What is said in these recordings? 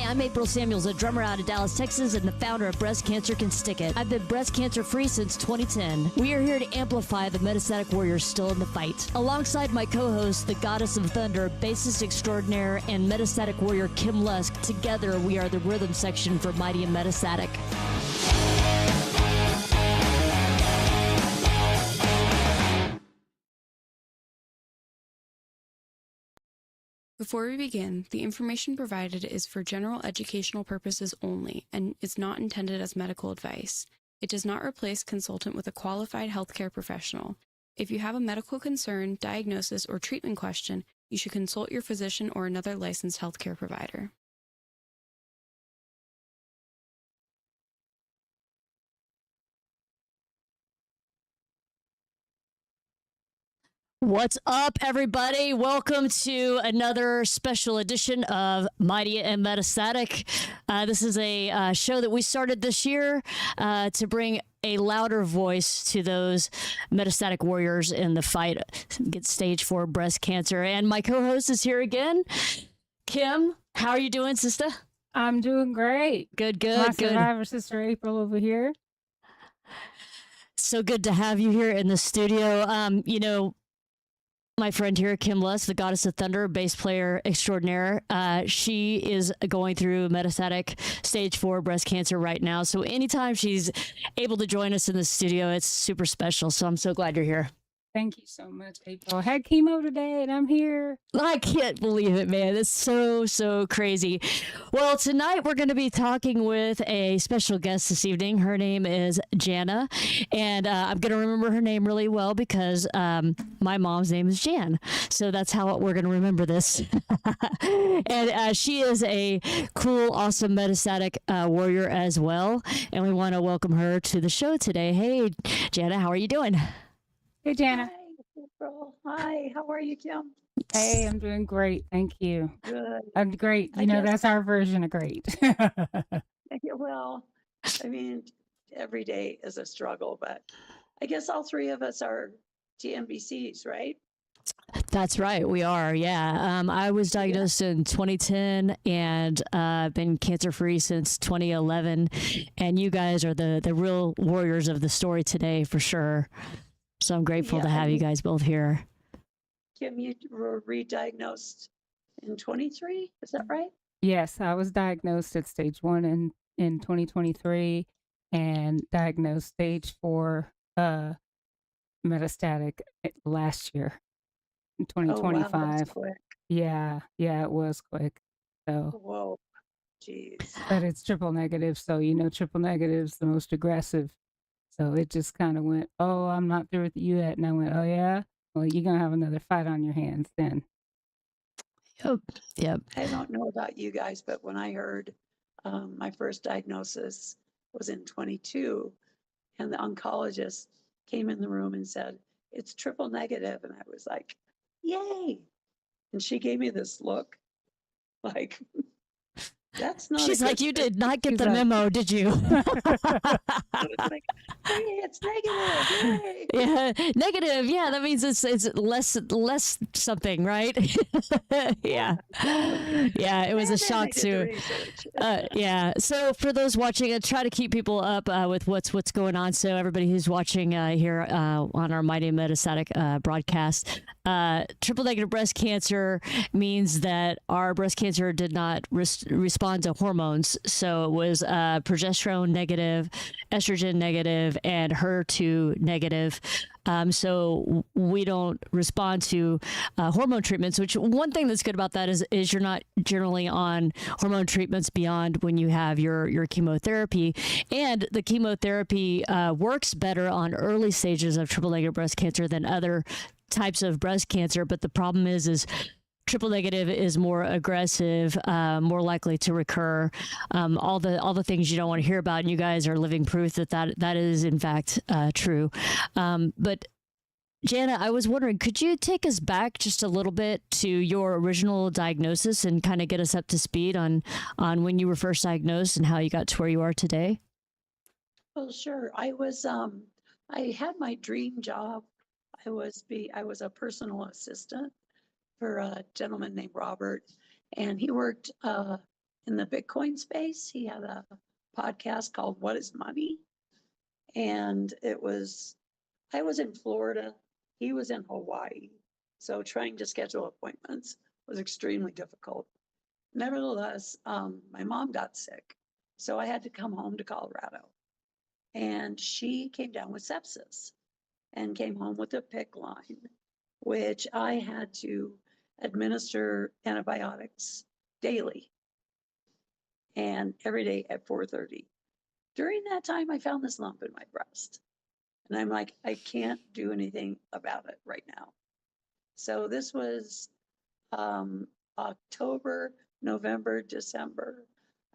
I'm April Samuels, a drummer out of Dallas, Texas, and the founder of Breast Cancer Can Stick It. I've been breast cancer free since 2010. We are here to amplify the metastatic warriors still in the fight. Alongside my co-host, the Goddess of Thunder, bassist extraordinaire, and metastatic warrior Kim Lusk, together we are the rhythm section for Mighty Metastatic. Before we begin, the information provided is for general educational purposes only and is not intended as medical advice. It does not replace consultant with a qualified healthcare professional. If you have a medical concern, diagnosis, or treatment question, you should consult your physician or another licensed healthcare provider. What's up, everybody? Welcome to another special edition of Mighty and Metastatic. This is a show that we started this year to bring a louder voice to those metastatic warriors in the fight against stage 4 breast cancer. And my co-host is here again. Kim, how are you doing, sister? I'm doing great. Good. My survivor sister April over here. So good to have you here in the studio. My friend here, Kim Lusk, the Goddess of Thunder, bass player extraordinaire. She is going through metastatic stage 4 breast cancer right now. So anytime she's able to join us in the studio, it's super special. So I'm so glad you're here. Thank you so much, April. I had chemo today and I'm here. I can't believe it, man. It's so crazy. Well, tonight we're going to be talking with a special guest this evening. Her name is Jana, and I'm going to remember her name really well because my mom's name is Jan. So that's how we're going to remember this. And she is a cool, awesome metastatic warrior as well. And we want to welcome her to the show today. Hey, Jana, how are you doing? Hey, Jana. Hi, April. Hi, how are you, Kim? Hey, I'm doing great. Thank you. Good. I'm great. I guess- That's our version of great. Well, I mean, every day is a struggle, but I guess all three of us are TNBCs, right? That's right. We are. Yeah. I was diagnosed in 2010 and been cancer free since 2011. And you guys are the real warriors of the story today for sure. So I'm grateful to have you guys both here. Kim, you were re-diagnosed in 23, is that right? Yes, I was diagnosed at stage 1 in 2023 and diagnosed stage 4 metastatic last year in 2025. Oh, wow, that's quick. Yeah, it was quick. So, Whoa, geez. but it's triple negative. So, triple negative is the most aggressive. So it just kind of went, oh, I'm not through with you yet. And I went, oh, yeah? Well, you're going to have another fight on your hands then. Yep. I don't know about you guys, but when I heard my first diagnosis was in 22, and the oncologist came in the room and said, it's triple negative. And I was like, yay. And she gave me this look like, that's not. She's like, you did not get She's the like- memo, did you? Like, hey, it's negative. Yay. Yeah, negative. Yeah, that means it's less something, right? Yeah, it was a And then I shock did the too. research. Yeah. So for those watching, I try to keep people up with what's going on. So everybody who's watching here on our Mighty Metastatic broadcast, triple negative breast cancer means that our breast cancer did not respond to hormones. So it was progesterone negative, estrogen negative, and HER2 negative. So we don't respond to hormone treatments, which one thing that's good about that is you're not generally on hormone treatments beyond when you have your chemotherapy. And the chemotherapy works better on early stages of triple negative breast cancer than other types of breast cancer. But the problem is triple negative is more aggressive, more likely to recur. All the things you don't want to hear about, and you guys are living proof that is in fact true. But Jana, I was wondering, could you take us back just a little bit to your original diagnosis and kind of get us up to speed on when you were first diagnosed and how you got to where you are today? Well, sure. I had my dream job. I was a personal assistant for a gentleman named Robert, and he worked in the Bitcoin space. He had a podcast called What is Money? And I was in Florida, he was in Hawaii. So trying to schedule appointments was extremely difficult. Nevertheless, my mom got sick. So I had to come home to Colorado. And she came down with sepsis and came home with a PICC line, which I had to administer antibiotics daily and every day at 4:30. During that time, I found this lump in my breast. And I'm like, I can't do anything about it right now. So this was October, November, December.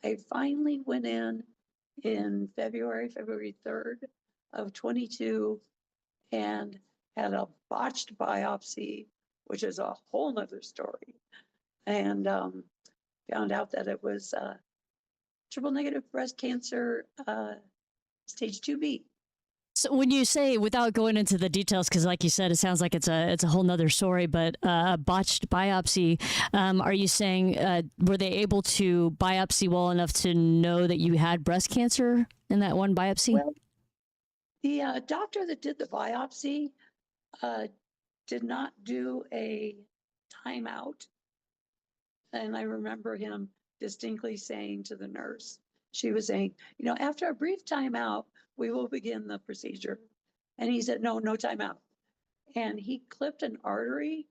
I finally went in February 3rd of 22 and had a botched biopsy, which is a whole nother story. And found out that it was triple negative breast cancer, stage 2B. So when you say, without going into the details, because like you said, it sounds like it's a whole nother story, but a botched biopsy, are you saying, were they able to biopsy well enough to know that you had breast cancer in that one biopsy? Well, the doctor that did the biopsy did not do a timeout. And I remember him distinctly saying to the nurse, she was saying, after a brief timeout, we will begin the procedure. And he said, no timeout. And he clipped an artery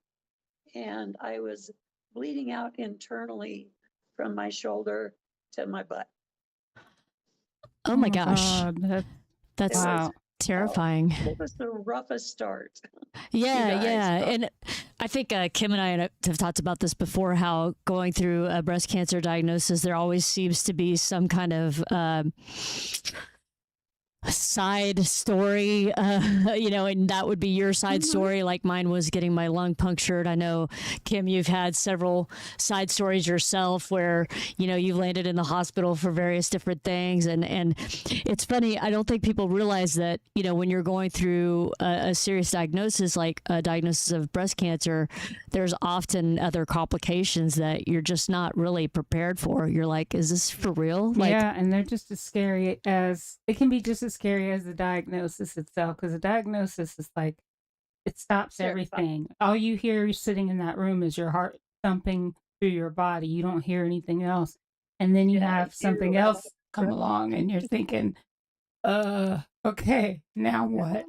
and I was bleeding out internally from my shoulder to my butt. Oh my gosh. God, That's wow. terrifying. It was the roughest start. Yeah, guys. yeah. And I think Kim and I have talked about this before, how going through a breast cancer diagnosis, there always seems to be some kind of side story, and that would be your side story. Like mine was getting my lung punctured. I know, Kim, you've had several side stories yourself where, you've landed in the hospital for various different things. And it's funny. I don't think people realize that, when you're going through a serious diagnosis, like a diagnosis of breast cancer, there's often other complications that you're just not really prepared for. You're like, is this for real? Like, Yeah, and they're just as scary as, it can be just as scary as the diagnosis itself, because the diagnosis is like, it stops everything. All you hear sitting in that room is your heart thumping through your body. You don't hear anything else. And then you have something else come along and you're thinking, okay, now what?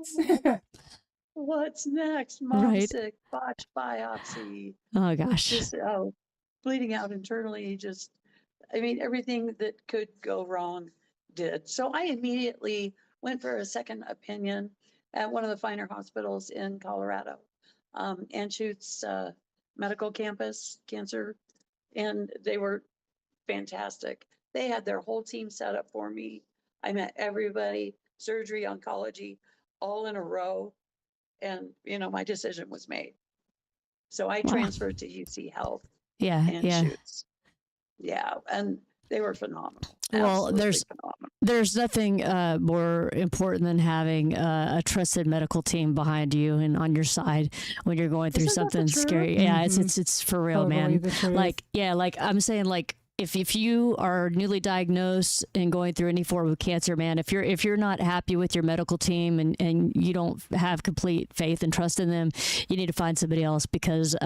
What's next? Mom Right. sick, botched biopsy. oh gosh. Just bleeding out internally. Everything that could go wrong did. So I immediately went for a second opinion at one of the finer hospitals in Colorado, Anschutz Medical Campus Cancer, and they were fantastic. They had their whole team set up for me. I met everybody, surgery, oncology, all in a row, and my decision was made. So I transferred to UC Health. Yeah, yeah. Anschutz. Yeah, and they were phenomenal. Well, Absolutely phenomenal. There's nothing more important than having a trusted medical team behind you and on your side when you're going through Isn't that the something scary. truth? Yeah, it's for real, Totally man. the truth. Like I'm saying, like if you are newly diagnosed and going through any form of cancer, man, if you're not happy with your medical team and you don't have complete faith and trust in them, you need to find somebody else, because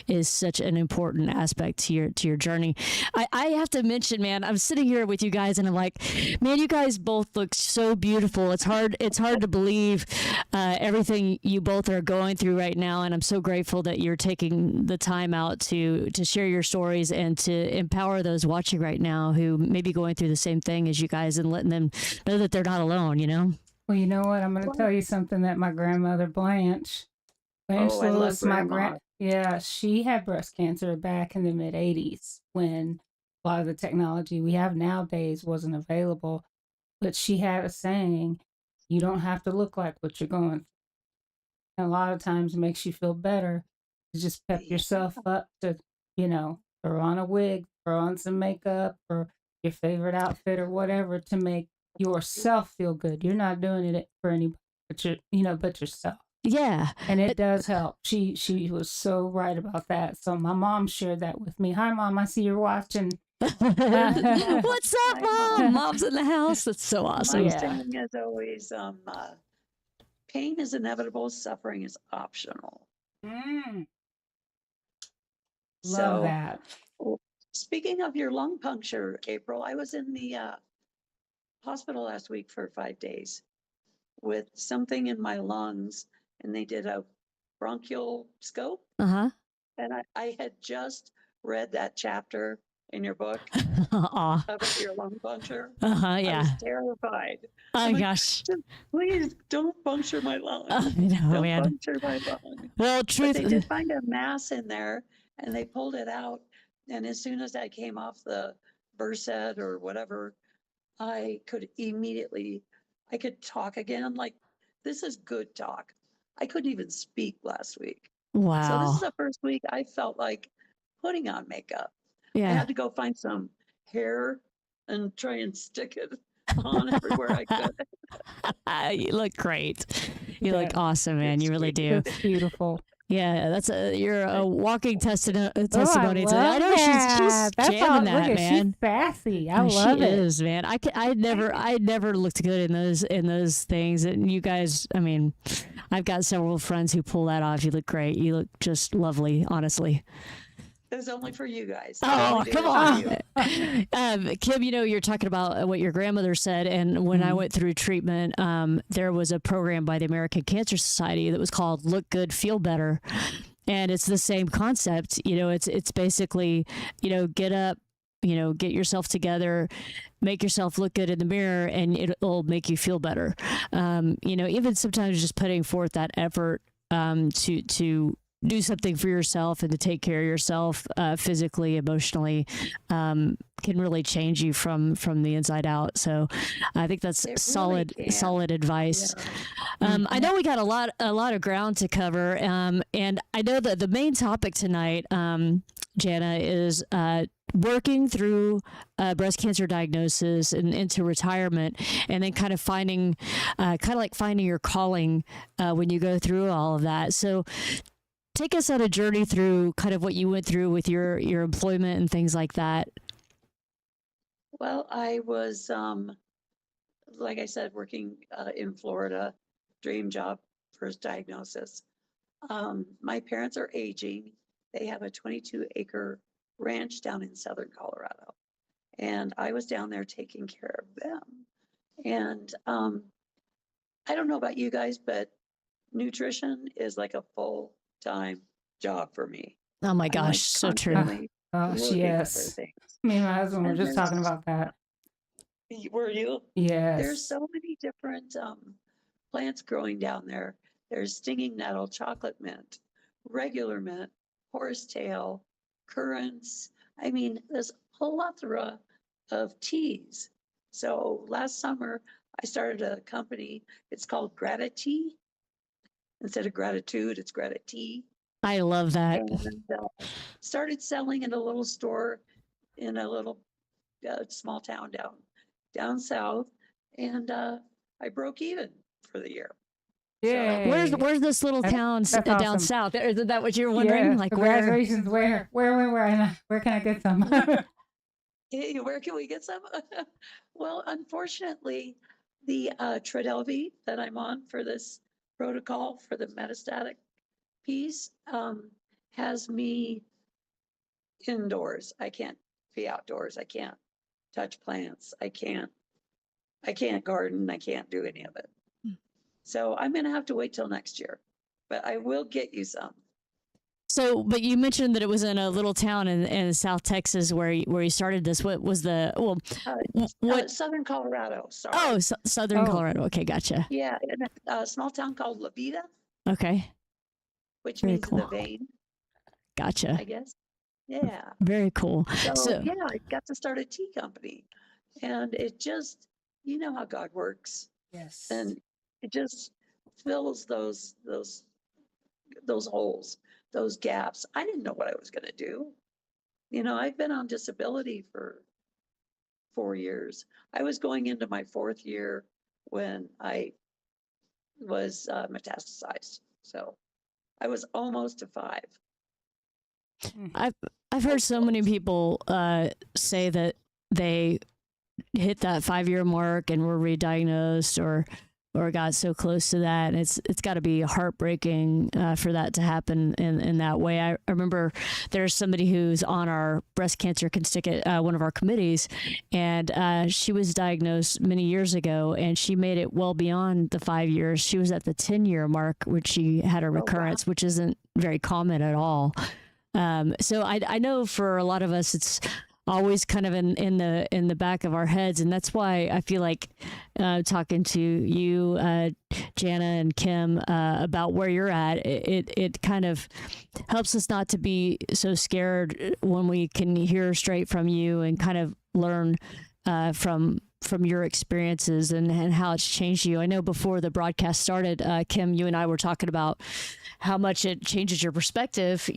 is such an important aspect to your journey. I have to mention, man, I'm sitting here with you guys and I'm like, man, you guys both look so beautiful. It's hard to believe everything you both are going through right now, and I'm so grateful that you're taking the time out to share your stories and to empower those watching right now who may be going through the same thing as you guys, and letting them know that they're not alone, Well, you know what? I'm going to tell you something that my grandmother Blanche I love Lewis, Grandma. she had breast cancer back in the mid 80s when a lot of the technology we have nowadays wasn't available. But she had a saying, you don't have to look like what you're going through. And a lot of times it makes you feel better to just pep yourself up to, throw on a wig, throw on some makeup or your favorite outfit or whatever to make yourself feel good. You're not doing it for anybody but yourself. Yeah. And it does help. She was so right about that. So my mom shared that with me. Hi, Mom. I see you're watching. What's up, Mom? mom. Mom's in the house. That's so My awesome. Yeah. saying is always, pain is inevitable, suffering is optional. Mm, love So, that. speaking of your lung puncture, April, I was in the hospital last week for 5 days with something in my lungs, and they did a bronchial scope. Uh And I had just read that chapter in your book huh. about your lung puncture. Uh huh. I was Yeah. terrified. Oh I'm like, gosh. just please don't puncture my lung. I know, Don't man. puncture my lung. Well, But truth. they did find a mass in there and they pulled it out. And as soon as I came off the Versed or whatever, I could immediately, I could talk again. Like, this is good talk. I couldn't even speak last week. So this is Wow. the first week I felt like putting on makeup. I Yeah. had to go find some hair and try and stick it on everywhere I could. You look great. You look That- awesome, man. You really do. It's beautiful. Yeah, you're a walking testimony Oh, I testimony to that. I love know she's that. That's jamming all, that, look at, man. she's sassy. I Oh, love she it. is, man. I never looked good in those things. And you guys, I mean, I've got several friends who pull that off. You look great. You look just lovely, honestly. It was only for you guys. Oh, Really come did it for you. on. Kim, you're talking about what your grandmother said. And when I Mhm. went through treatment, there was a program by the American Cancer Society that was called Look Good, Feel Better. And it's the same concept. It's basically, get up, get yourself together, make yourself look good in the mirror, and it'll make you feel better. Even sometimes just putting forth that effort to do something for yourself and to take care of yourself physically, emotionally, can really change you from the inside out. So I think that's It really solid can. advice. Yeah. I know we got a lot of ground to cover, and I know that the main topic tonight, Jana, is working through breast cancer diagnosis and into retirement, and then kind of finding your calling when you go through all of that. So take us on a journey through kind of what you went through with your employment and things like that. Well, I was, like I said, working in Florida, dream job, first diagnosis. My parents are aging. They have a 22-acre ranch down in southern Colorado. And I was down there taking care of them. And I don't know about you guys, but nutrition is like a full-time job for me. Oh my I'm gosh, like so true. constantly Gosh, looking yes. for things. Me and my husband were And just talking there's- about that. Were you? Yes. There's so many different plants growing down there. There's stinging nettle, chocolate mint, regular mint, horsetail, currants. I mean, there's a plethora of teas. So last summer, I started a company. It's called Gratitea. Instead of gratitude, it's Gratitea. I love that. And started selling in a little store in a little small town down south, and I broke even for the year. Yay. Where's this little town that's down awesome. south? Is that what you're wondering? Yeah, Like where? congratulations. Where can I get some? Hey, where can we get some? Well, unfortunately, the Trodelvy that I'm on for this protocol for the metastatic piece has me indoors. I can't be outdoors. I can't touch plants. I can't garden. I can't do any of it. So I'm going to have to wait till next year, but I will get you some. So, but you mentioned that it was in a little town in South Texas where you started this. What was the what? Southern Colorado. Sorry. Oh, Southern Oh. Colorado. Okay, gotcha. Yeah, in a small town called La Vida, Okay, which Very means cool. the vein, gotcha. I guess. Yeah. Very cool. So yeah, I got to start a tea company, and it just, you know how God works, Yes. and it just fills those holes, those gaps. I didn't know what I was going to do. I've been on disability for 4 years. I was going into my 4th year when I was metastasized. So I was almost to 5. I I've heard so many people say that they hit that 5-year mark and were re-diagnosed or got so close to that. And it's got to be heartbreaking for that to happen in that way. I remember there's somebody who's on our breast cancer constituent, one of our committees, and she was diagnosed many years ago, and she made it well beyond the 5 years. She was at the 10-year mark, which she had a recurrence, which isn't very common at all. So I know for a lot of us, it's always kind of in the back of our heads, and that's why I feel like talking to you, Jana and Kim, about where you're at, it kind of helps us not to be so scared when we can hear straight from you and kind of learn from your experiences and how it's changed you. I know before the broadcast started, Kim, you and I were talking about how much it changes your perspective,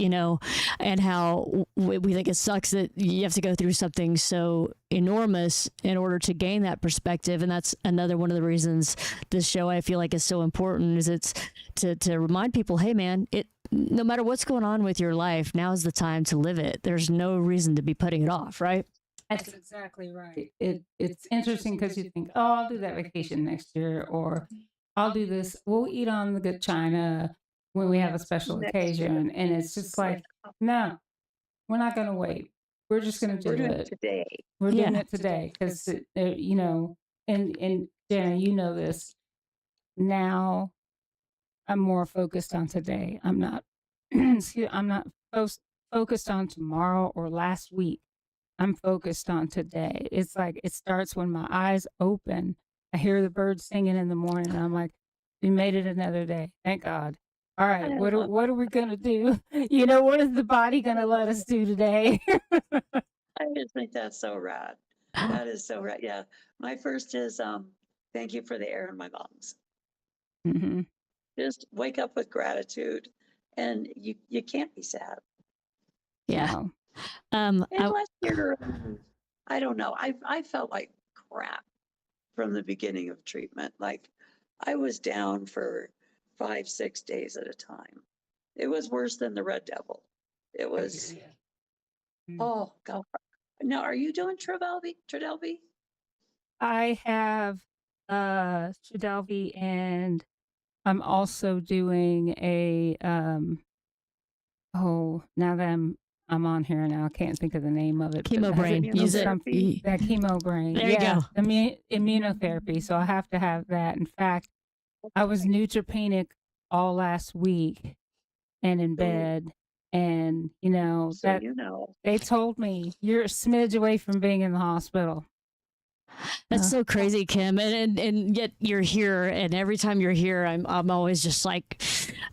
and how we think it sucks that you have to go through something so enormous in order to gain that perspective. And that's another one of the reasons this show, I feel like, is so important, is it's to remind people, hey man, no matter what's going on with your life, now's the time to live it. There's no reason to be putting it off, right? That's exactly right. It's interesting because you think, oh, I'll do that vacation next year, or I'll do this. We'll eat on the good china when we have a special occasion. And it's just like, no, we're not going to wait. We're just going to do it today. We're doing it today because, and Jana, you know this. Now I'm more focused on today. I'm not, I'm not focused on tomorrow or last week. I'm focused on today. It's like it starts when my eyes open. I hear the birds singing in the morning, and I'm like, we made it another day. Thank God. All right, what are we gonna do? What is the body gonna let us do today? I just think that's so rad. That is so rad. Yeah, my first is thank you for the air in my lungs. Mm-hmm. Just wake up with gratitude, and you can't be sad. Yeah. Unless you're, I don't know. I felt like crap from the beginning of treatment. Like I was down for 5-6 days at a time. It was worse than the Red Devil. It was, oh God. Now, are you doing Trodelvy? I have Trodelvy, and I'm also doing a now that I'm on here now, I can't think of the name of it. Chemo brain. Use it. That chemo brain. There you go. Immunotherapy. So I have to have that. In fact, I was neutropenic all last week and in bed. And, they told me you're a smidge away from being in the hospital. That's so crazy, Kim, and yet you're here, and every time you're here, I'm always just like,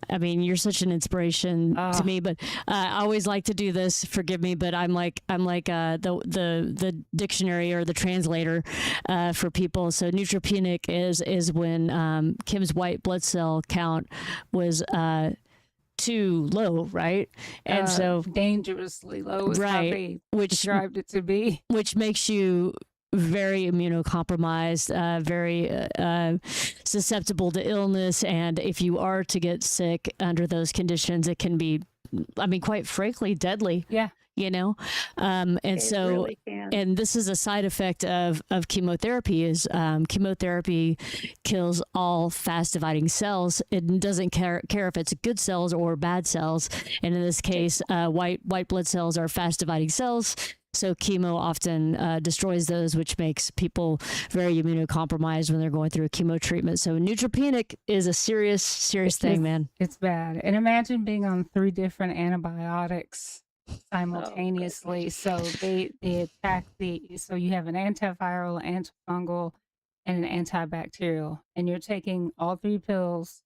I mean, you're such an inspiration to me. But I always like to do this. Forgive me, but I'm like the dictionary or the translator for people. So neutropenic is when Kim's white blood cell count was too low, right? And so dangerously low is how they described it to be, which makes you very immunocompromised, very susceptible to illness. And if you are to get sick under those conditions, it can be, I mean, quite frankly, deadly. Yeah. And so, really and this is a side effect of chemotherapy is chemotherapy kills all fast dividing cells. It doesn't care if it's good cells or bad cells. And in this case, white blood cells are fast dividing cells. So chemo often destroys those, which makes people very immunocompromised when they're going through a chemo treatment. So neutropenic is a serious thing, man. It's bad. And imagine being on 3 different antibiotics simultaneously. So they attack so you have an antiviral, antifungal, and an antibacterial. And you're taking all 3 pills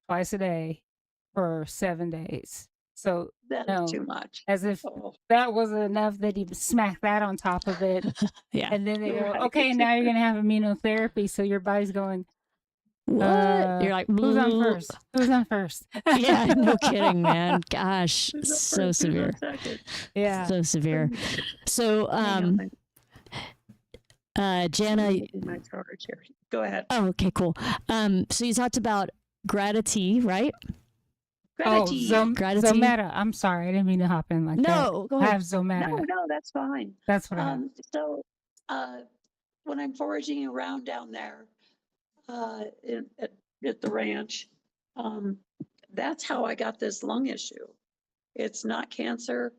twice a day for 7 days. So that's too much. As if that wasn't enough, that he smacked that on top of it. Yeah. And then they go, okay, now you're going to have immunotherapy. So your body's going, what? You're like, who's on first? Who's on first? Yeah, no kidding, man. Gosh, so severe. Yeah. So severe. So, Jana. Go ahead. Oh, okay, cool. So you talked about gratitude, right? Gratitude. Gratitude. Zometa. I'm sorry, I didn't mean to hop in like that. No, go I ahead. have Zometa. No, that's fine. That's what I have. So, when I'm foraging around down there, at the ranch, that's how I got this lung issue. It's not cancer.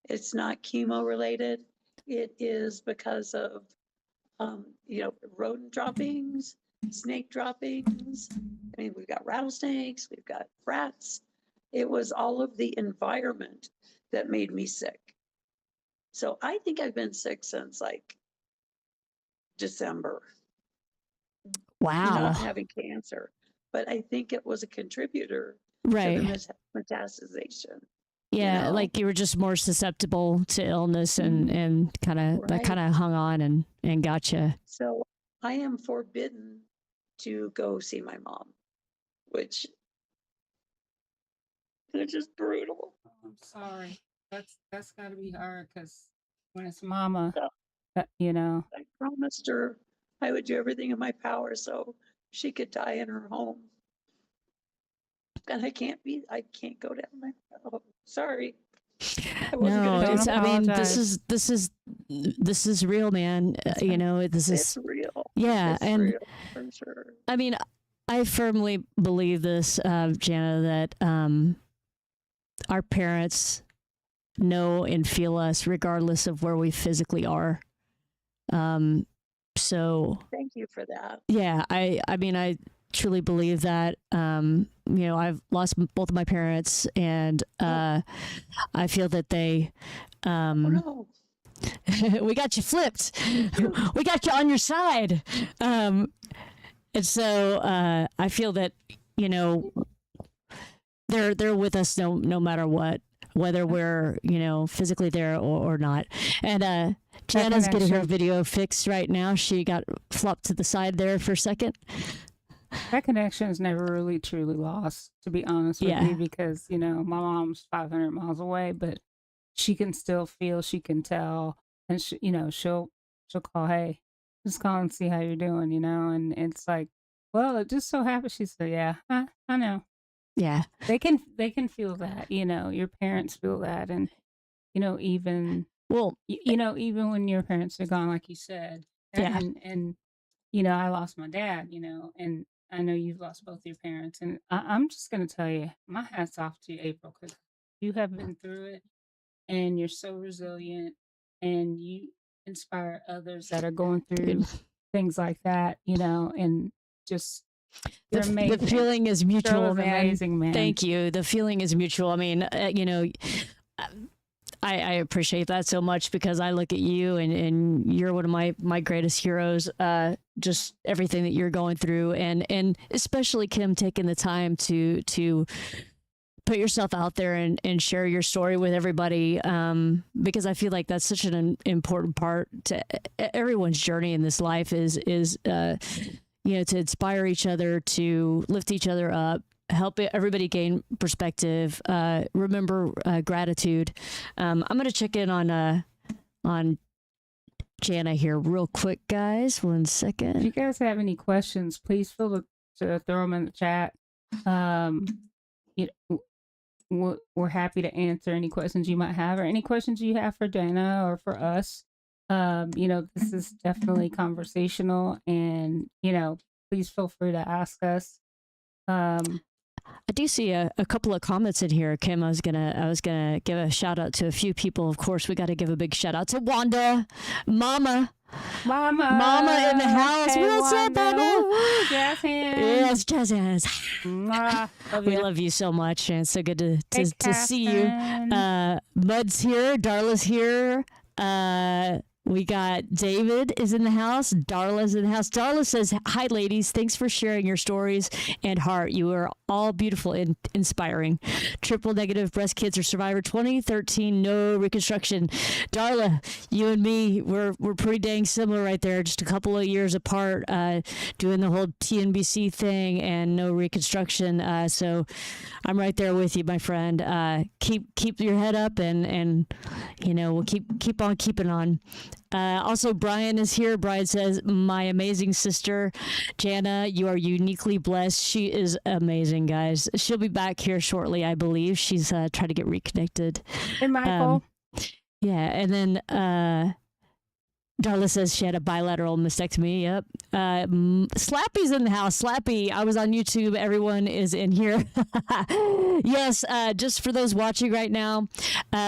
It's not chemo related. It is because of, rodent droppings, snake droppings. I mean, we've got rattlesnakes, we've got rats. It was all of the environment that made me sick. So I think I've been sick since like December. Wow. Not having cancer, but I think it was a contributor Right. to the metastasization. Yeah, know? like you were just more susceptible to illness and kind of that Right. kind of hung on and got you. So I am forbidden to go see my mom, which is just brutal. I'm sorry. That's got to be hard because when it's mama, Yeah. I I promised her I would do everything in my power so she could die in her home. And I can't go down there. Oh, sorry. I wasn't No, gonna do it's. it. I mean, apologize. this is real, man. This It's is. real. Yeah, It's and real for sure. I mean, I firmly believe this, Jana, that our parents know and feel us regardless of where we physically are. So Thank you for that. yeah, I mean, I truly believe that. I've lost both of my parents, and I feel that they. Oh no. We got you flipped. We got you on your side. And so I feel that they're with us no matter what, whether we're physically there or not. And Jana's getting her video fixed right now. She got flopped to the side there for a second. That connection is never really truly lost, to be honest with you, because my mom's 500 miles away, but she can still feel, she can tell, and she'll call, hey, just call and see how you're doing, and it's like, well, it just so happens. She said, yeah, I know. Yeah, They can feel that, your parents feel that, and even even when your parents are gone, like you said, Yeah. and I lost my dad, and I know you've lost both your parents, and I'm just gonna tell you, my hat's off to you, April, because you have been through it, and you're so resilient, and you inspire others that are going through things like that, and just you're amazing. The feeling is mutual, Shirley's man. amazing, man. Thank you. The feeling is mutual. I mean, I appreciate that so much because I look at you and you're one of my greatest heroes. Just everything that you're going through, and especially Kim taking the time to put yourself out there and share your story with everybody, because I feel like that's such an important part to everyone's journey in this life is to inspire each other, to lift each other up, help everybody gain perspective, remember gratitude. I'm going to check in on Jana here real quick, guys. 1 second. If you guys have any questions, please feel free to throw them in the chat. We're happy to answer any questions you might have, or any questions you have for Jana or for us. This is definitely conversational, and please feel free to ask us. I do see a couple of comments in here, Kim. I was gonna give a shout out to a few people. Of course, we got to give a big shout out to Wanda, Mama in the house. Hey, What's up, Wanda? Mama? Woo, jazz hands. Yes, jazz hands. Mwah. We love you so much, and it's so good to see you. Catherine. Mud's here, Darla's here. We got David is in the house. Darla's in the house. Darla says, hi, ladies. Thanks for sharing your stories and heart. You are all beautiful and inspiring. Triple negative breast cancer survivor 2013, no reconstruction. Darla, you and me, we're pretty dang similar right there. Just a couple of years apart, doing the whole TNBC thing and no reconstruction. So I'm right there with you, my friend. keep your head up, and we'll keep on keeping on. Also, Brian is here. Brian says, my amazing sister, Jana, you are uniquely blessed. She is amazing, guys. She'll be back here shortly, I believe. She's trying to get reconnected. Hey, Michael. Yeah, and then Darla says she had a bilateral mastectomy. Yep. Slappy's in the house. Slappy, I was on YouTube. Everyone is in here. Yes, just for those watching right now,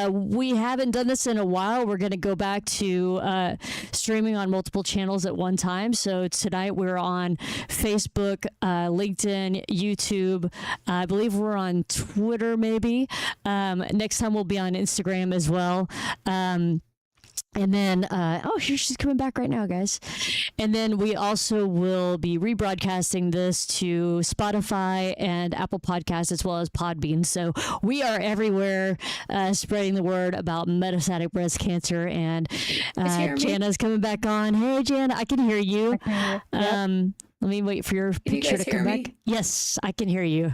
we haven't done this in a while. We're going to go back to streaming on multiple channels at one time. So tonight we're on Facebook, LinkedIn, YouTube. I believe we're on Twitter maybe. Next time we'll be on Instagram as well. And then, here she's coming back right now, guys. And then we also will be rebroadcasting this to Spotify and Apple Podcasts as well as Podbean. So we are everywhere, spreading the word about metastatic breast cancer. And Jana's coming back on. Hey, Jana, I can hear you. I can hear you. Yep. Let me wait for your picture to come back. Yes, I can hear you.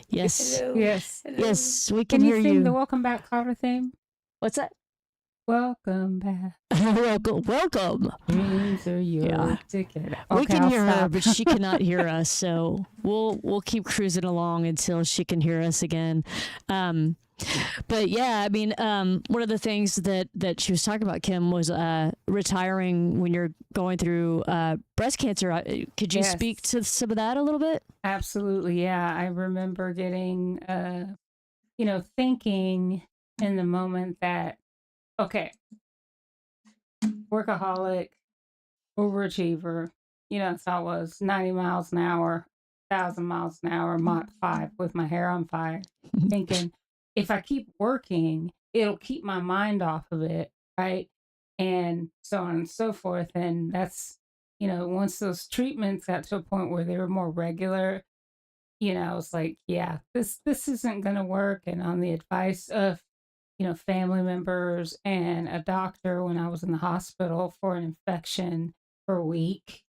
Yes. Hello. Yes. Hello. Yes, we can hear you sing you. the Welcome Back Carter theme? What's that? Welcome back. Welcome. Dreams are your ticket. We Okay, can I'll hear her, stop. but she cannot hear us. So we'll keep cruising along until she can hear us again. But yeah, I mean, one of the things that she was talking about, Kim, was retiring when you're going through breast cancer. Could you speak to some of that a little bit? Absolutely. Yeah. I remember getting, thinking in the moment that, okay, workaholic, overachiever, so I was 90 miles an hour, 1,000 miles an hour, Mach 5 with my hair on fire, thinking if I keep working, it'll keep my mind off of it, right? And so on and so forth. And that's, once those treatments got to a point where they were more regular, I was like, yeah, this isn't going to work. And on the advice of, family members and a doctor when I was in the hospital for an infection for a week,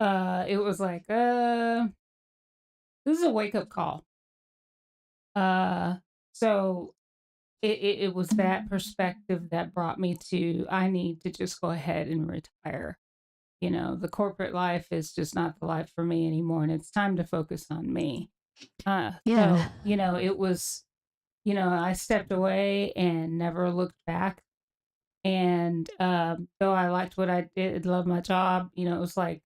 it was like, this is a wake-up call. So it was that perspective that brought me to, I need to just go ahead and retire. The corporate life is just not the life for me anymore, and it's time to focus on me. So, it was, I stepped away and never looked back. And though I liked what I did, loved my job, it was like,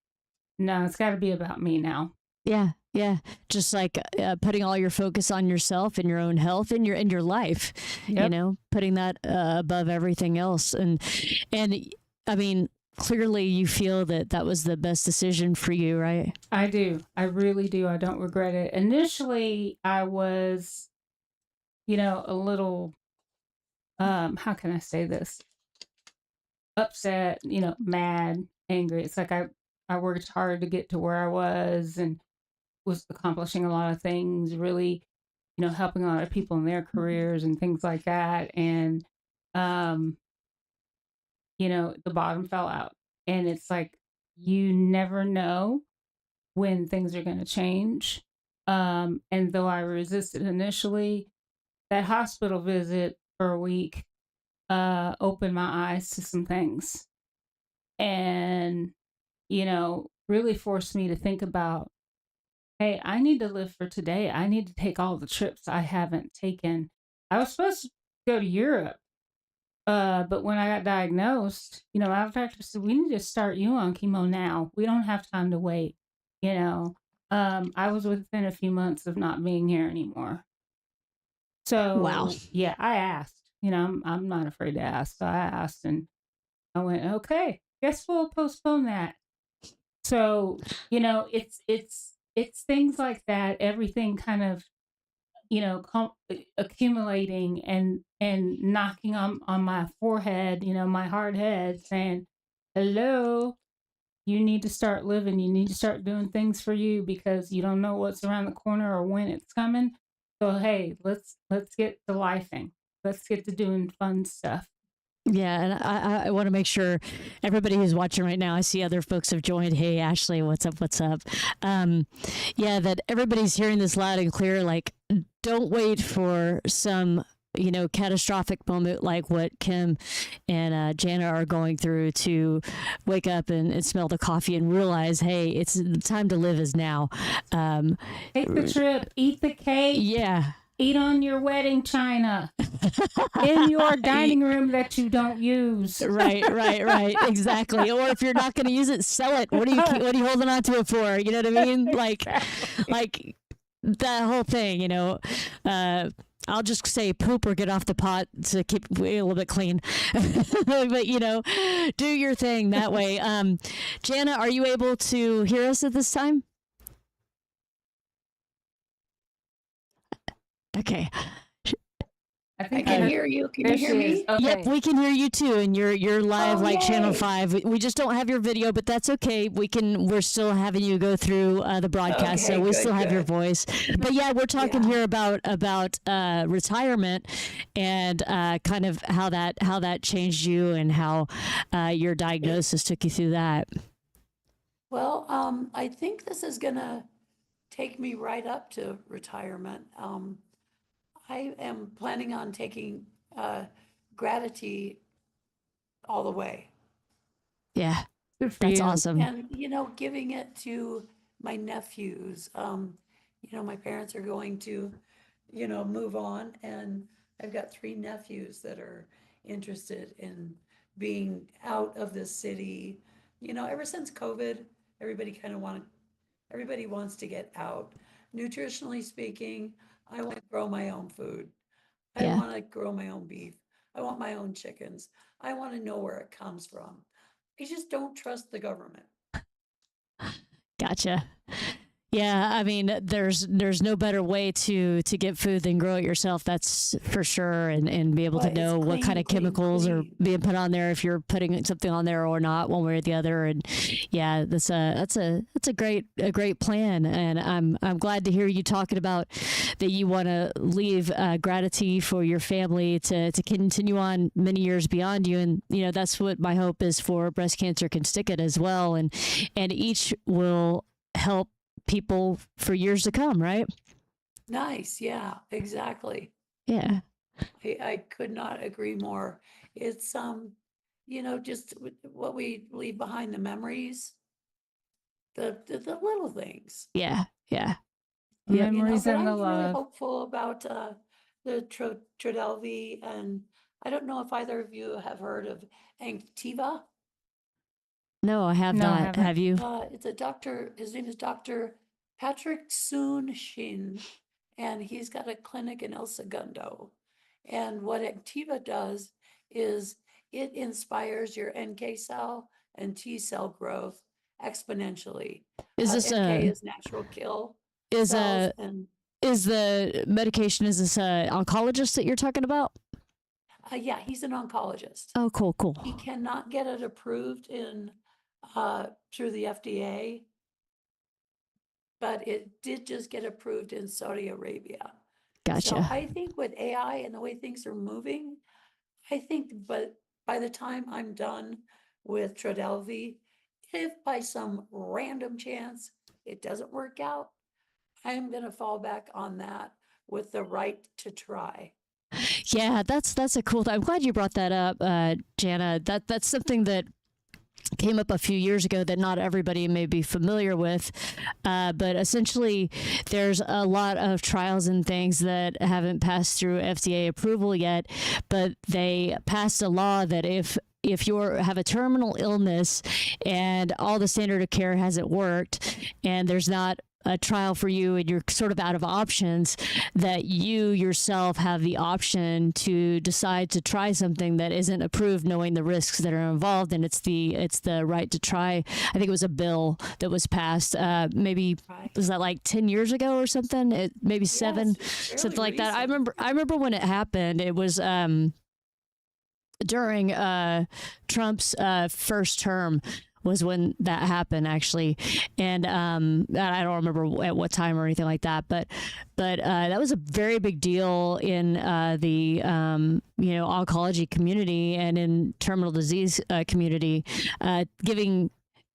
no, it's got to be about me now. Yeah. Just like putting all your focus on yourself and your own health and your life, putting that above everything else. And I mean, clearly you feel that was the best decision for you, right? I do. I really do. I don't regret it. Initially, I was, a little, how can I say this? Upset, mad, angry. It's like I worked hard to get to where I was and was accomplishing a lot of things, really, helping a lot of people in their careers and things like that. And, the bottom fell out. And it's like, you never know when things are going to change. And though I resisted initially, that hospital visit for a week opened my eyes to some things and, really forced me to think about, hey, I need to live for today. I need to take all the trips I haven't taken. I was supposed to go to Europe, but when I got diagnosed, our doctor said, we need to start you on chemo now. We don't have time to wait. I was within a few months of not being here anymore. So, wow. Yeah, I asked. I'm not afraid to ask. So I asked, and I went, okay, guess we'll postpone that. So, it's things like that. Everything kind of, accumulating and knocking on my forehead, my hard head, saying, hello, you need to start living. You need to start doing things for you because you don't know what's around the corner or when it's coming. So, hey, let's get to lifing. Let's get to doing fun stuff. Yeah, and I want to make sure everybody who's watching right now, I see other folks have joined. Hey, Ashley, what's up? That everybody's hearing this loud and clear. Like, don't wait for some catastrophic moment like what Kim and Jana are going through, to wake up and smell the coffee and realize, hey, it's the time to live is now. Take the trip, eat the cake. Yeah. Eat on your wedding china in your dining room that you don't use. Right, exactly. Or if you're not going to use it, sell it. What are you holding on to it for? You know what I mean? Like that whole thing. I'll just say poop or get off the pot to keep a little bit clean. But do your thing that way. Jana, are you able to hear us at this time? Okay. I I can hear you. Can you hear me? Okay. Yep, we can hear you too, and you're live like yay. Channel 5. We just don't have your video, but that's okay. We're still having you go through the broadcast, Okay, so we good, still have your good. voice. But yeah, we're talking here about retirement and kind of how that changed you and how your diagnosis took you through that. Well, I think this is gonna take me right up to retirement. I am planning on taking gratitude all the way. Yeah, Good for that's you. awesome. And, giving it to my nephews. My parents are going to, move on, and I've got 3 nephews that are interested in being out of the city. Ever since COVID, everybody wants to get out. Nutritionally speaking, I want to grow my own food. I Yeah. want to grow my own beef. I want my own chickens. I want to know where it comes from. I just don't trust the government. Gotcha. Yeah, I mean, there's no better way to get food than grow it yourself. That's for sure, and be able Well, to know it's what kind of clean, chemicals are clean. being put on there, if you're putting something on there or not, one way or the other. And yeah, that's a great plan, and I'm glad to hear you talking about that you want to leave gratitude for your family to continue on many years beyond you, and that's what my hope is for Breast Cancer Can Stick It as well, and each will help people for years to come, right? Nice. Yeah, exactly. Yeah. I could not agree more. It's, just what we leave behind, the memories, the little things. Yeah. The Yep. memories But and the I'm really love. hopeful about the Trodelvy, and I don't know if either of you have heard of Anktiva. No, I have No, I not. haven't. Have you? It's a doctor, his name is Dr. Patrick Soon Shin, and he's got a clinic in El Segundo. And what Activa does is it inspires your NK cell and T cell growth exponentially. Is this NK is natural kill is cells, and is the medication, is this a oncologist that you're talking about? yeah, he's an oncologist. Oh, cool. He cannot get it approved through the FDA, but it did just get approved in Saudi Arabia. Gotcha. So I think with AI and the way things are moving, but by the time I'm done with Trodelvy, if by some random chance it doesn't work out, I am going to fall back on that with the right to try. Yeah, that's a cool thing. I'm glad you brought that up, Jana. That's something that came up a few years ago that not everybody may be familiar with, but essentially there's a lot of trials and things that haven't passed through FDA approval yet, but they passed a law that if you have a terminal illness and all the standard of care hasn't worked and there's not a trial for you and you're sort of out of options, that you yourself have the option to decide to try something that isn't approved, knowing the risks that are involved. And it's the right to try. I think it was a bill that was passed maybe Right. was that like 10 years ago or something, maybe 7, Yes, it's something fairly like that. recent. I remember when it happened. It was during Trump's first term was when that happened, actually. And I don't remember at what time or anything like that, but that was a very big deal in the oncology community and in terminal disease community, giving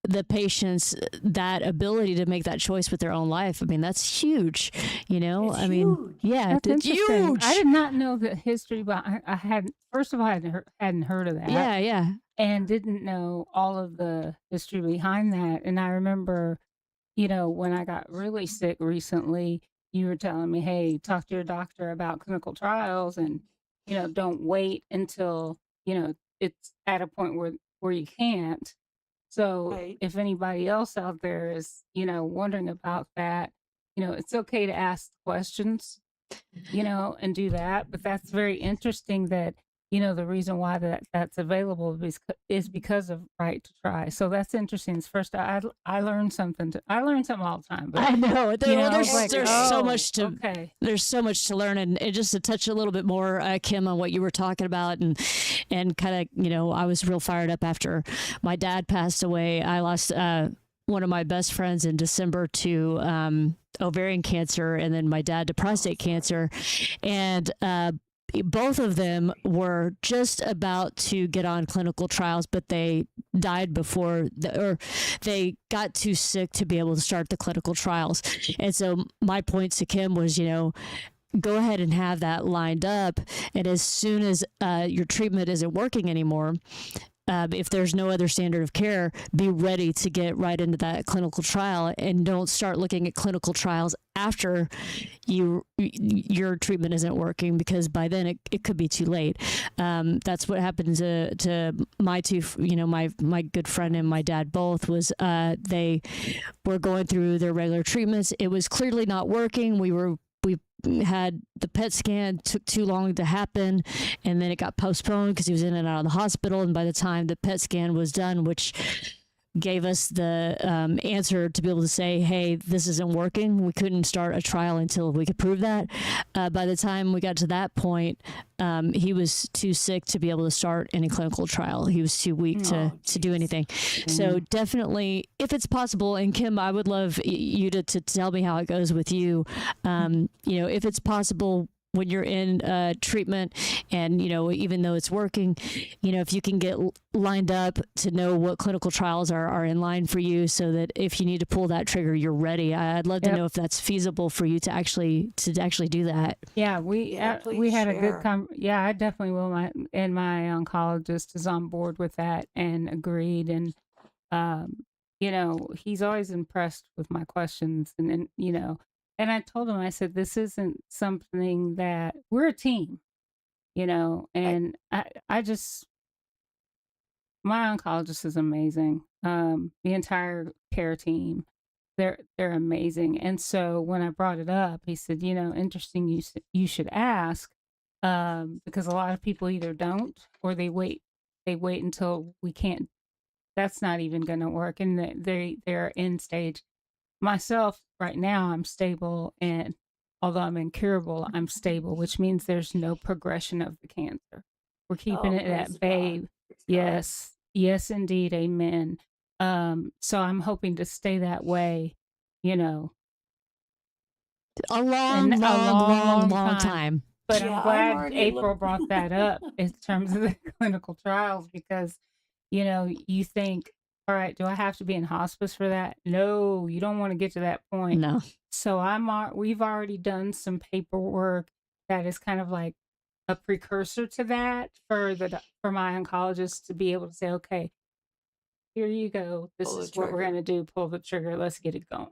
the patients that ability to make that choice with their own life. I mean, that's huge, you know? It's I mean, huge. yeah, That's it's interesting. huge. I did not know the history, but I hadn't. First of all, I hadn't heard of that. Yeah, yeah. And didn't know all of the history behind that. And I remember, you know, when I got really sick recently, you were telling me, hey, talk to your doctor about clinical trials and, you know, don't wait until, you know, it's at a point where you can't. So Right. if anybody else out there is, you know, wondering about that, you know, it's okay to ask questions, you know, and do that. But that's very interesting that, you know, the reason why that's available is because of right to try. So that's interesting. It's first, I learned something. I learn something all the time. But I know. you know, There's like, so oh, much to okay. there's so much to learn, and just to touch a little bit more, Kim, on what you were talking about, and kind of, you know, I was real fired up after my dad passed away. I lost one of my best friends in December to ovarian cancer, and then my dad to prostate cancer, and both of them were just about to get on clinical trials, but they died before or they got too sick to be able to start the clinical trials. And so my point to Kim was, you know, go ahead and have that lined up. And as soon as your treatment isn't working anymore, if there's no other standard of care, be ready to get right into that clinical trial, and don't start looking at clinical trials after your treatment isn't working, because by then it could be too late. That's what happened to my two, you know, my good friend and my dad both, was they were going through their regular treatments. It was clearly not working. We had the PET scan, took too long to happen, and then it got postponed because he was in and out of the hospital. And by the time the PET scan was done, which gave us the answer to be able to say, hey, this isn't working, we couldn't start a trial until we could prove that. By the time we got to that point, he was too sick to be able to start any clinical trial. He was too weak to do anything. So definitely, if it's possible, and Kim, I would love you to tell me how it goes with you. You know, if it's possible, when you're in treatment, and, you know, even though it's working, you know, if you can get lined up to know what clinical trials are in line for you, so that if you need to pull that trigger, you're ready. I'd love to know if that's feasible for you to actually do that. Yeah, we had a good yeah, I definitely will. My oncologist is on board with that and agreed. And you know, he's always impressed with my questions, and then, you know, and I told him, I said, this isn't something that we're a team, you know, and I just, my oncologist is amazing. The entire care team, they're amazing. And so when I brought it up, he said, you know, interesting, you should ask, because a lot of people either don't, or they wait until we can't, that's not even going to work. And they're end stage. Myself, right now, I'm stable, and although I'm incurable, I'm stable, which means there's no progression of the cancer. We're keeping it at bay. Yes, yes, indeed, amen. So I'm hoping to stay that way, you know, A long time. But I'm glad April brought that up in terms of the clinical trials, because, you know, you think, all right, do I have to be in hospice for that? No, you don't want to get to that point. No. So we've already done some paperwork that is kind of like a precursor to that for my oncologist to be able to say, okay, here you go. This is what we're going to do. Pull the trigger. Let's get it going.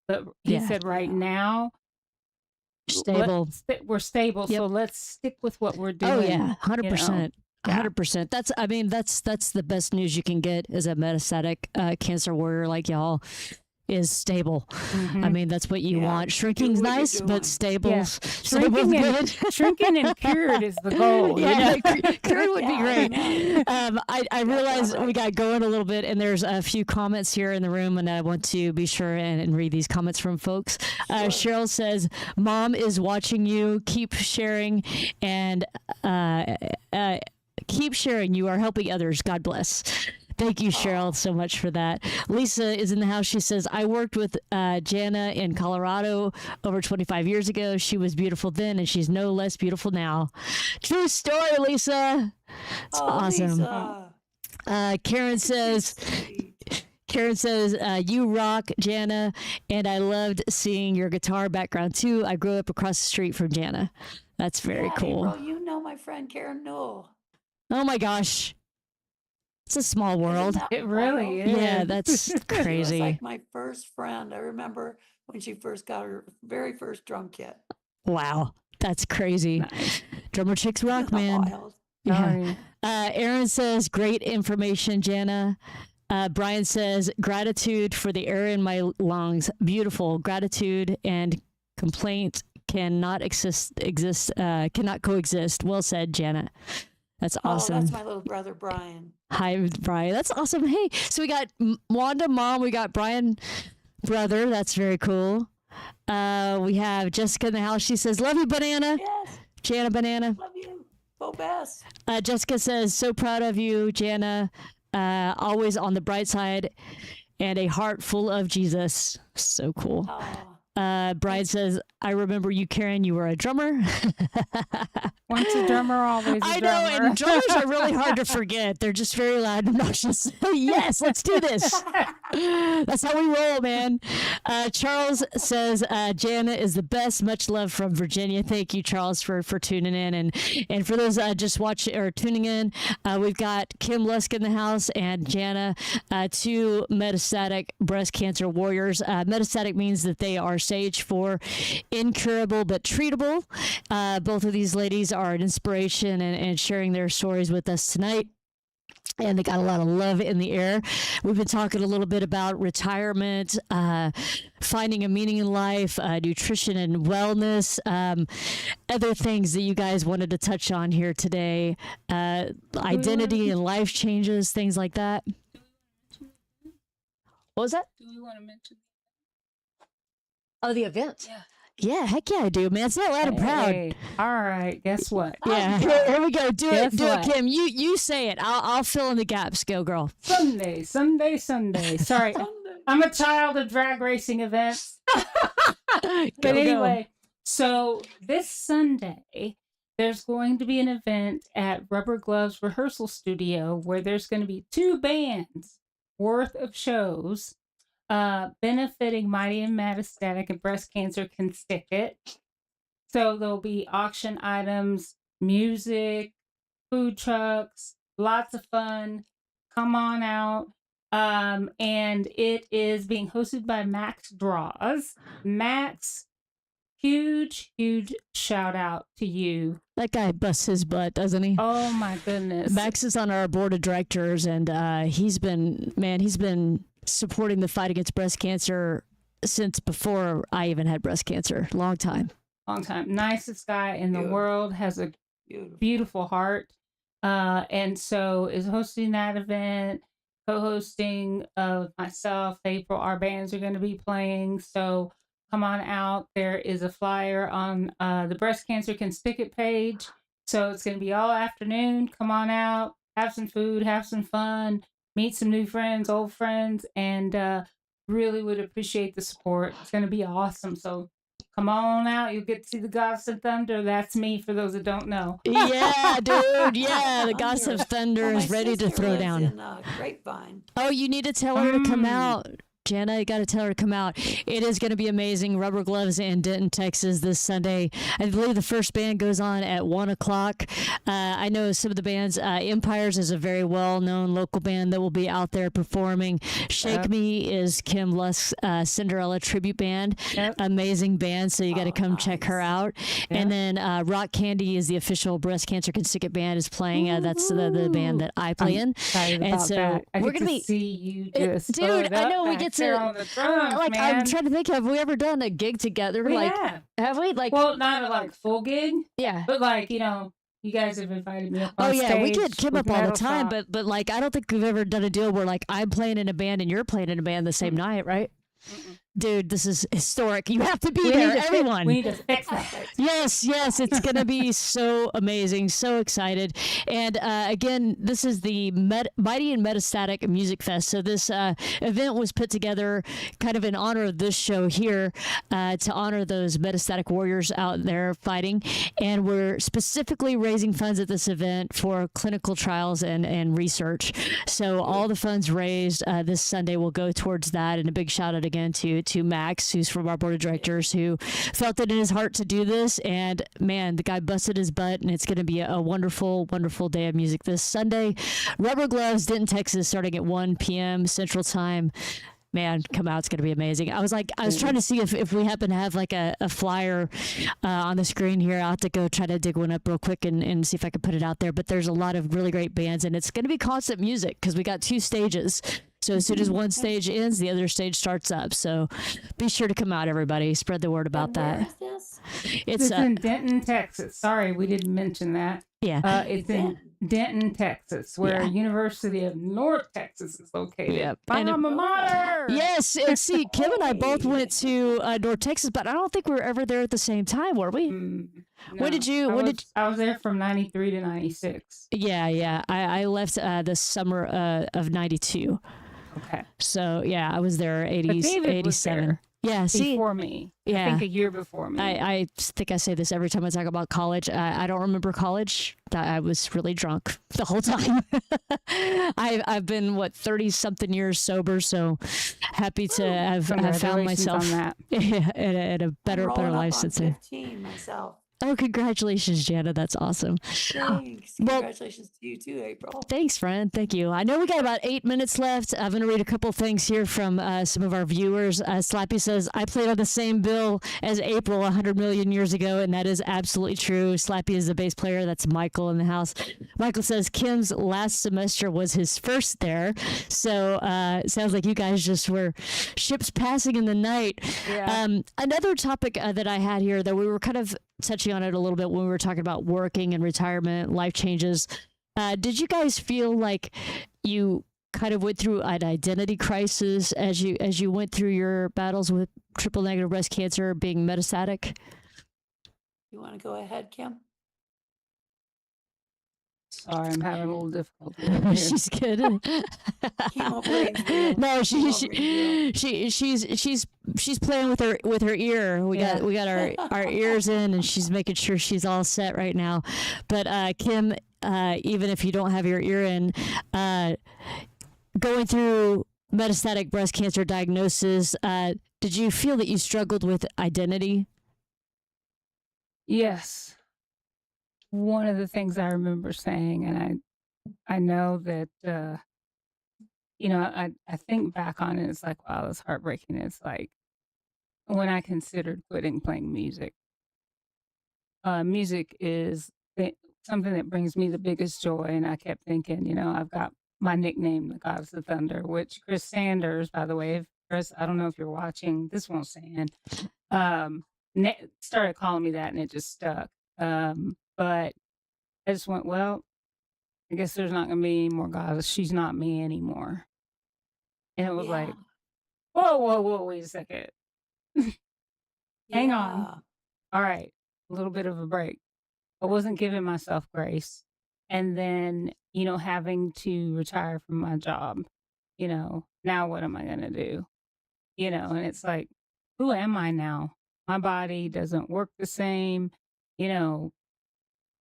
But he said right now, stable. We're stable. Yep. So let's stick with what we're doing. Oh yeah, 100%. You know? 100%. That's the best news you can get as a metastatic cancer warrior like y'all, is stable. Mm-hmm. I mean, that's what you want. Shrinking's nice, but stable. Yeah. Shrinking and cured is the goal. Yeah, you know? Cured would be great. I realize we got going a little bit, and there's a few comments here in the room, and I want to be sure and read these comments from folks. Cheryl says, Mom is watching you. Keep sharing, and keep sharing. You are helping others. God bless. Thank you, Cheryl, so much for that. Lisa is in the house. She says, I worked with Jana in Colorado over 25 years ago. She was beautiful then, and she's no less beautiful now. True story, Lisa. It's awesome. Lisa. Karen Karen says, you rock, Jana, and I loved seeing your guitar background too. I grew up across the street from Jana. That's very cool. April, you know my friend Karen Newell. Oh my gosh. It's a small world. Isn't that It really wild? is. Yeah, that's She was crazy. like my first friend. I remember when she first got her very first drum kit. Wow. That's crazy. Nice. Drummer chicks rock, Isn't that man. wild? Yeah. Oh, Aaron says, great information, Jana. Brian says, gratitude for the air in my lungs. Beautiful. Gratitude and complaint cannot cannot coexist. Well said, Jana. That's awesome. Oh, that's my little brother, Brian. Hi, Brian. That's awesome. Hey, so we got Wanda, mom. We got Brian, brother. That's very cool. We have Jessica in the house. She says, love you, banana. Yes, Jana, banana. love you. Bo Bess. Jessica says, so proud of you, Jana. Always on the bright side and a heart full of Jesus. So cool. Oh, Brian says, I remember you, Karen. You were a drummer. once a drummer, always a I drummer. know, and drummers are really hard to forget. They're just very loud and obnoxious. Yes, let's do this. That's how we roll, man. Charles says, Jana is the best. Much love from Virginia. Thank you, Charles, for tuning in. And for those just watching or tuning in, we've got Kim Lusk in the house and Jana, two metastatic breast cancer warriors. Metastatic means that they are stage 4, incurable but treatable. Both of these ladies are an inspiration and sharing their stories with us tonight. And they got a lot of love in the air. We've been talking a little bit about retirement, finding a meaning in life, nutrition and wellness, other things that you guys wanted to touch on here today, identity and life changes, things like that. What was that? Do we want to mention? Oh, the event. Yeah. Yeah, heck yeah, I do, man. Say it loud and proud. Hey, all right. Guess what? Yeah, here we go. Do Guess it, what? Kim. You say it. I'll fill in the gaps. Go, girl. Sunday. Sorry, I'm a child of drag racing events. But anyway, so this Sunday, there's going to be an event at Rubber Gloves Rehearsal Studio where there's going to be 2 bands worth of shows benefiting Mighty Metastatic and Breast Cancer Can Stick It. So there'll be auction items, music, food trucks, lots of fun. Come on out. And it is being hosted by Max Draws. Max, huge shout out to you. That guy busts his butt, doesn't he? Oh my goodness. Max is on our board of directors, and he's been supporting the fight against breast cancer since before I even had breast cancer. Long time. Nicest guy in the Beautiful. world, has a beautiful heart. And so is hosting that event, co-hosting myself, April. Our bands are going to be playing. So come on out. There is a flyer on the Breast Cancer Can Stick It page. So it's going to be all afternoon. Come on out, have some food, have some fun, meet some new friends, old friends, and really would appreciate the support. It's going to be awesome. So come on out. You'll get to see the Goddess of Thunder. That's me, for those that don't know. Yeah, dude. Yeah, the Goddess of Thunder is ready to throw down. In, Grapevine. Oh, you need to tell her to come out. Jana, you got to tell her to come out. It is going to be amazing. Rubber Gloves in Denton, Texas this Sunday. I believe the first band goes on at 1 o'clock. I know some of the bands. Empires is a very well-known local band that will be out there performing. Shake Me is Kim Lusk's Cinderella tribute band. Yep. Amazing band, so you got to come check her out. And then Rock Candy is the official Breast Cancer Can Stick It band is playing. That's the band that I play in. Excited And about so that. I we're get gonna to be- see you just Dude, throw it I up know we back get there to- on the drums, like man. I'm trying to think, have we ever done a gig together? We like have. we? Like Well, not a like full gig, yeah. but like, you know, you guys have invited me up on Oh yeah, we stage get Kim with up all the Metal time, Shop. but like I don't think we've ever done a deal where like I'm playing in a band and you're playing in a band the same night, right? dude, this is historic. You have to be We there, need to everyone. we need to fix that. Yes, it's going to be so amazing. So excited. And again, this is the Mighty and Metastatic Music Fest. So this event was put together kind of in honor of this show here to honor those metastatic warriors out there fighting. And we're specifically raising funds at this event for clinical trials and research. So all the funds raised this Sunday will go towards that. And a big shout out again to Max, who's from our board of directors, who felt it in his heart to do this. And man, the guy busted his butt, and it's going to be a wonderful, wonderful day of music this Sunday. Rubber Gloves, Denton, Texas, starting at 1 p.m. Central Time. Man, come out. It's going to be amazing. I was trying to see if we happen to have like a flyer on the screen here. I'll have to go try to dig one up real quick and see if I can put it out there. But there's a lot of really great bands, and it's going to be concert music because we got 2 stages. So as soon as one stage ends, the other stage starts up. So be sure to come out, everybody. Spread the word about that. Where is this? It's in Denton, Texas. Sorry, we didn't mention that. yeah. It's in Denton, Texas, where University of North Texas is located. Yep. My And alma mater. Yes, and see, Kim and I both went to North Texas, but I don't think we were ever there at the same time, were we? When did you? I was there from 93 to 96. Yeah. I left the summer of '92. Okay. So yeah, I was there But David was 87. there Yeah, see, before me. Yeah. I think a year before me. I think I say this every time I talk about college. I don't remember college. I was really drunk the whole time. I've been 30-something years sober, so happy to have found Congratulations myself on that. at a better I'm rolling life up on since then. 15 myself. Oh, congratulations, Jana. That's awesome. Thanks. Well- Congratulations to you too, April. Thanks, friend. Thank you. I know we got about 8 minutes left. I'm going to read a couple things here from some of our viewers. Slappy says, I played on the same bill as April 100 million years ago, and that is absolutely true. Slappy is the bass player. That's Michael in the house. Michael says, Kim's last semester was his first there. So it sounds like you guys just were ships passing in the night. Yeah. Another topic that I had here that we were kind of touching on it a little bit when we were talking about working and retirement, life changes. Did you guys feel like you kind of went through an identity crisis as you went through your battles with triple negative breast cancer, being metastatic? You want to go ahead, Kim? Sorry, I'm having a little difficulty. over here. She's good. Chemo No, Chemo she's playing with her ear. We got our ears in, and she's making sure she's all set right now. But Kim, even if you don't have your ear in, going through metastatic breast cancer diagnosis, did you feel that you struggled with identity? Yes. One of the things I remember saying, and I know that, I think back on it, it's like, wow, that's heartbreaking. It's like when I considered quitting playing music. Music is something that brings me the biggest joy. And I kept thinking, I've got my nickname, the Goddess of Thunder, which Chris Sanders, by the way, Chris, I don't know if you're watching, this won't stand, started calling me that, and it just stuck. But I just went, well, I guess there's not going to be any more goddess. She's not me anymore. And it was like, whoa, wait a second. Hang on. All right. A little bit of a break. I wasn't giving myself grace. And then, having to retire from my job, now what am I going to do? And it's like, who am I now? My body doesn't work the same.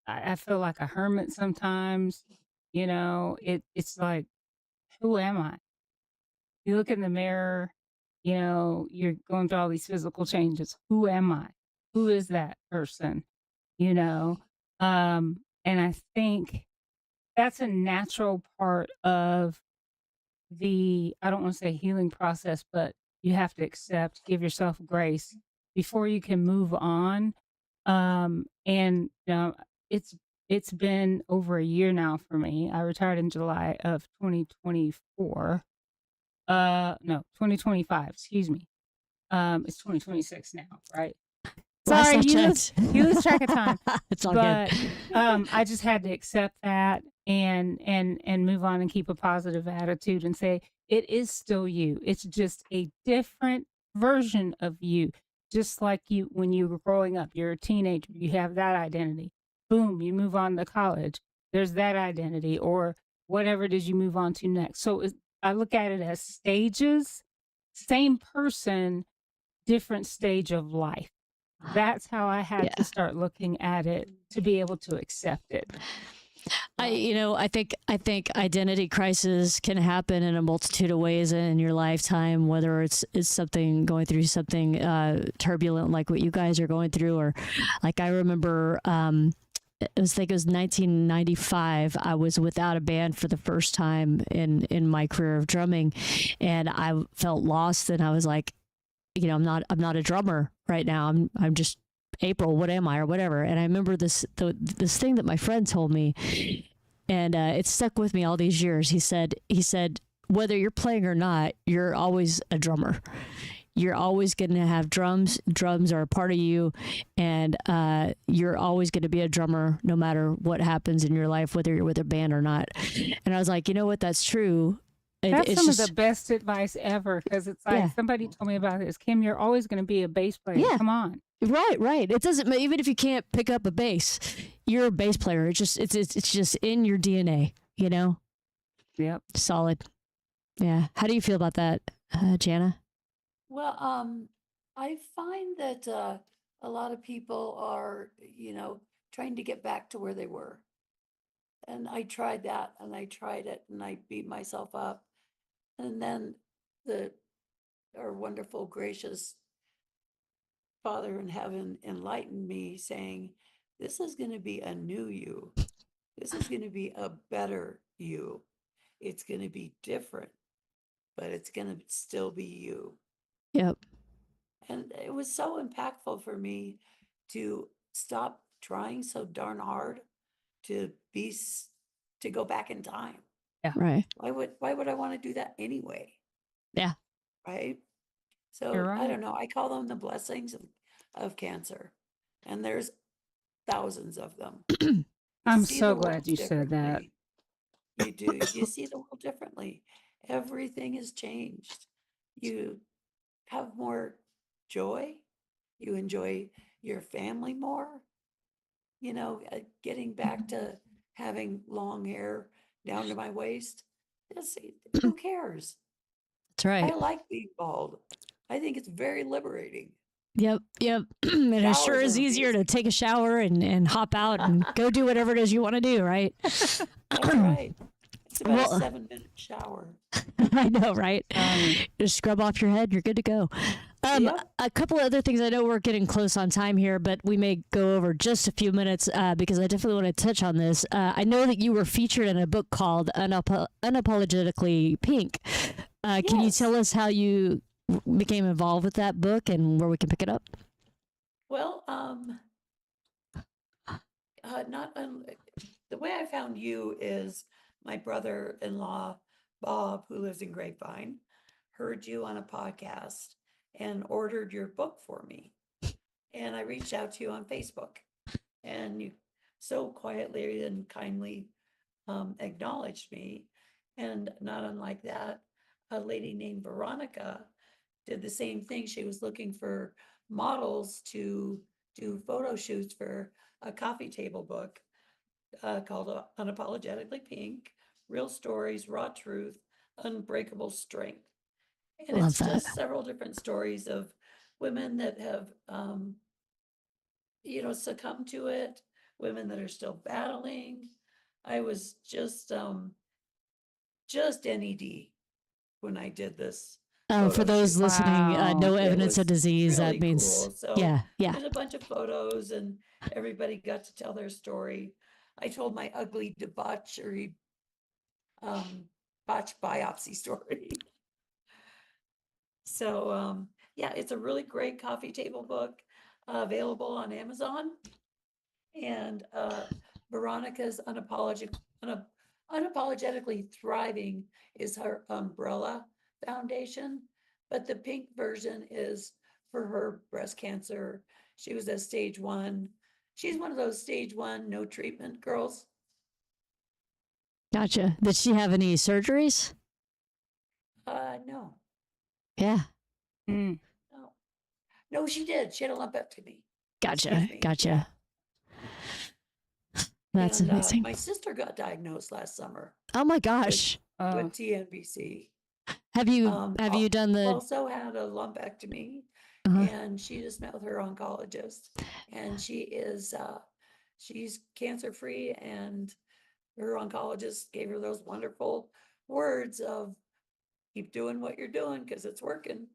I feel like a hermit sometimes. It's like, who am I? You look in the mirror, you're going through all these physical changes. Who am I? Who is that person? And I think that's a natural part of I don't want to say healing process, but you have to accept, give yourself grace before you can move on. And it's been over a year now for me. I retired in July of 2024. No, 2025, excuse me. It's 2026 now, right? Last Sorry, I you lose track of time. It's all But good. I just had to accept that and move on and keep a positive attitude and say it is still you. It's just a different version of you. Just like you, when you were growing up, you're a teenager, you have that identity. Boom, you move on to college. There's that identity, or whatever it is you move on to next. So I look at it as stages, same person, different stage of life. That's how I had to start looking at it to be able to accept it. I think identity crisis can happen in a multitude of ways in your lifetime, whether it's something going through something turbulent like what you guys are going through, or like I remember it was 1995. I was without a band for the first time in my career of drumming, and I felt lost. And I was like, I'm not a drummer right now. I'm just April. What am I, or whatever? And I remember this thing that my friend told me, and it stuck with me all these years. He said, whether you're playing or not, you're always a drummer. You're always going to have drums. Drums are a part of you, and you're always going to be a drummer no matter what happens in your life, whether you're with a band or not. And I was like, you know what? That's true. That's some of the best advice ever, because it's like somebody told me about this. Kim, you're always going to be a bass player. Yeah. Come on. Right. It doesn't, even if you can't pick up a bass, you're a bass player. It's just in your DNA, Yep. Solid. Yeah. How do you feel about that, Jana? Well, I find that a lot of people are, trying to get back to where they were. And I tried that, and I tried it, and I beat myself up. And then our wonderful, gracious Father in heaven enlightened me, saying, this is going to be a new you. This is going to be a better you. It's going to be different, but it's going to still be you. Yep. And it was so impactful for me to stop trying so darn hard to go back in time. Yeah. Right. Why would I want to do that anyway? Yeah. Right. So Right. I don't know. I call them the blessings of cancer, and there's thousands of them. I'm so glad you said that. You do. You see the world differently. Everything has changed. You have more joy. You enjoy your family more. Getting back to having long hair down to my waist. Who cares? That's right. I like being bald. I think it's very liberating. Yep. And it sure is easier to take a shower and hop out and go do whatever it is you want to do, right? That's right. It's about a 7-minute shower. I know, right? Just scrub off your head, you're good to go. A couple of other things. I know we're getting close on time here, but we may go over just a few minutes because I definitely want to touch on this. I know that you were featured in a book called Unapologetically Pink. Can you tell us how you became involved with that book and where we can pick it up? Well, the way I found you is my brother-in-law, Bob, who lives in Grapevine, heard you on a podcast and ordered your book for me. And I reached out to you on Facebook, and you so quietly and kindly acknowledged me. And not unlike that, a lady named Veronica did the same thing. She was looking for models to do photo shoots for a coffee table book called Unapologetically Pink, Real Stories, Raw Truth, Unbreakable Strength. And it's just several different stories of women that have, succumbed to it, women that are still battling. I was just NED when I did this. For those shoot. listening, no evidence of disease. Really That means, cool. So yeah. there's a bunch of photos, and everybody got to tell their story. I told my ugly debauchery, botch biopsy story. So, it's a really great coffee table book available on Amazon. And Veronica's Unapologetically Thriving is her umbrella foundation, but the pink version is for her breast cancer. She was at stage 1. She's one of those stage 1, no treatment girls. Gotcha. Did she have any surgeries? No. Yeah. No, she did. She had a lumpectomy. Gotcha. Excuse me. Gotcha. That's And amazing. my sister got diagnosed last summer Oh my gosh. with TNBC. Have you done the Also had a lumpectomy, and she just met with her oncologist, and she is she's cancer free, and her oncologist gave her those wonderful words of keep doing what you're doing because it's working.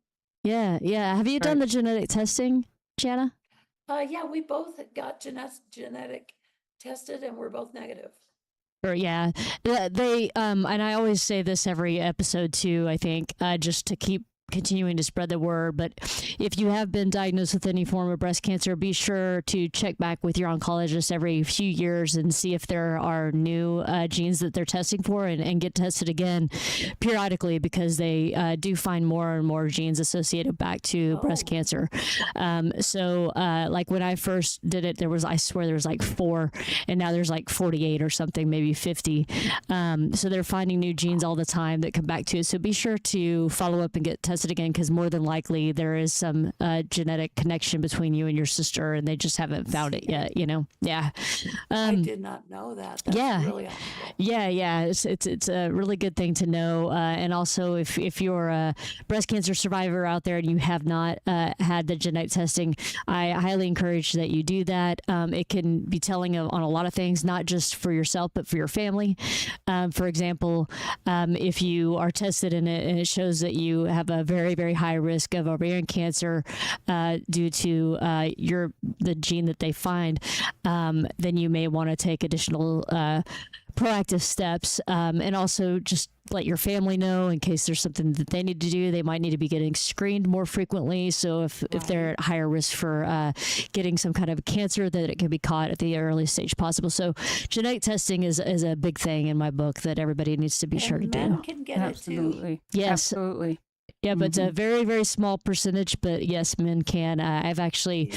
Yeah, yeah. Have you done the genetic testing, Jana? Yeah, we both got genetic tested, and we're both negative. Or yeah, they and I always say this every episode too. I think just to keep continuing to spread the word. But if you have been diagnosed with any form of breast cancer, be sure to check back with your oncologist every few years and see if there are new genes that they're testing for, and get tested again periodically, because they do find more and more genes associated back to breast cancer. So like when I first did it, I swear there was like 4, and now there's like 48 or something, maybe 50. So they're finding new genes all the time that come back to it. So be sure to follow up and get tested again, because more than likely there is some genetic connection between you and your sister, and they just haven't found it yet. Yeah. I did not know that. That's really helpful. Yeah. It's a really good thing to know. And also, if you're a breast cancer survivor out there and you have not had the genetic testing, I highly encourage that you do that. It can be telling on a lot of things, not just for yourself, but for your family. For example, if you are tested and it shows that you have a very, very high risk of ovarian cancer due to the gene that they find, then you may want to take additional proactive steps, and also just let your family know in case there's something that they need to do. They might need to be getting screened more frequently. So if they're at higher risk for getting some kind of cancer, that it can be caught at the earliest stage possible. So genetic testing is a big thing in my book that everybody needs to be sure to men do. can get Absolutely. it too. Yes. Absolutely. Yeah, but it's a very, very small percentage. But yes, men can. I've actually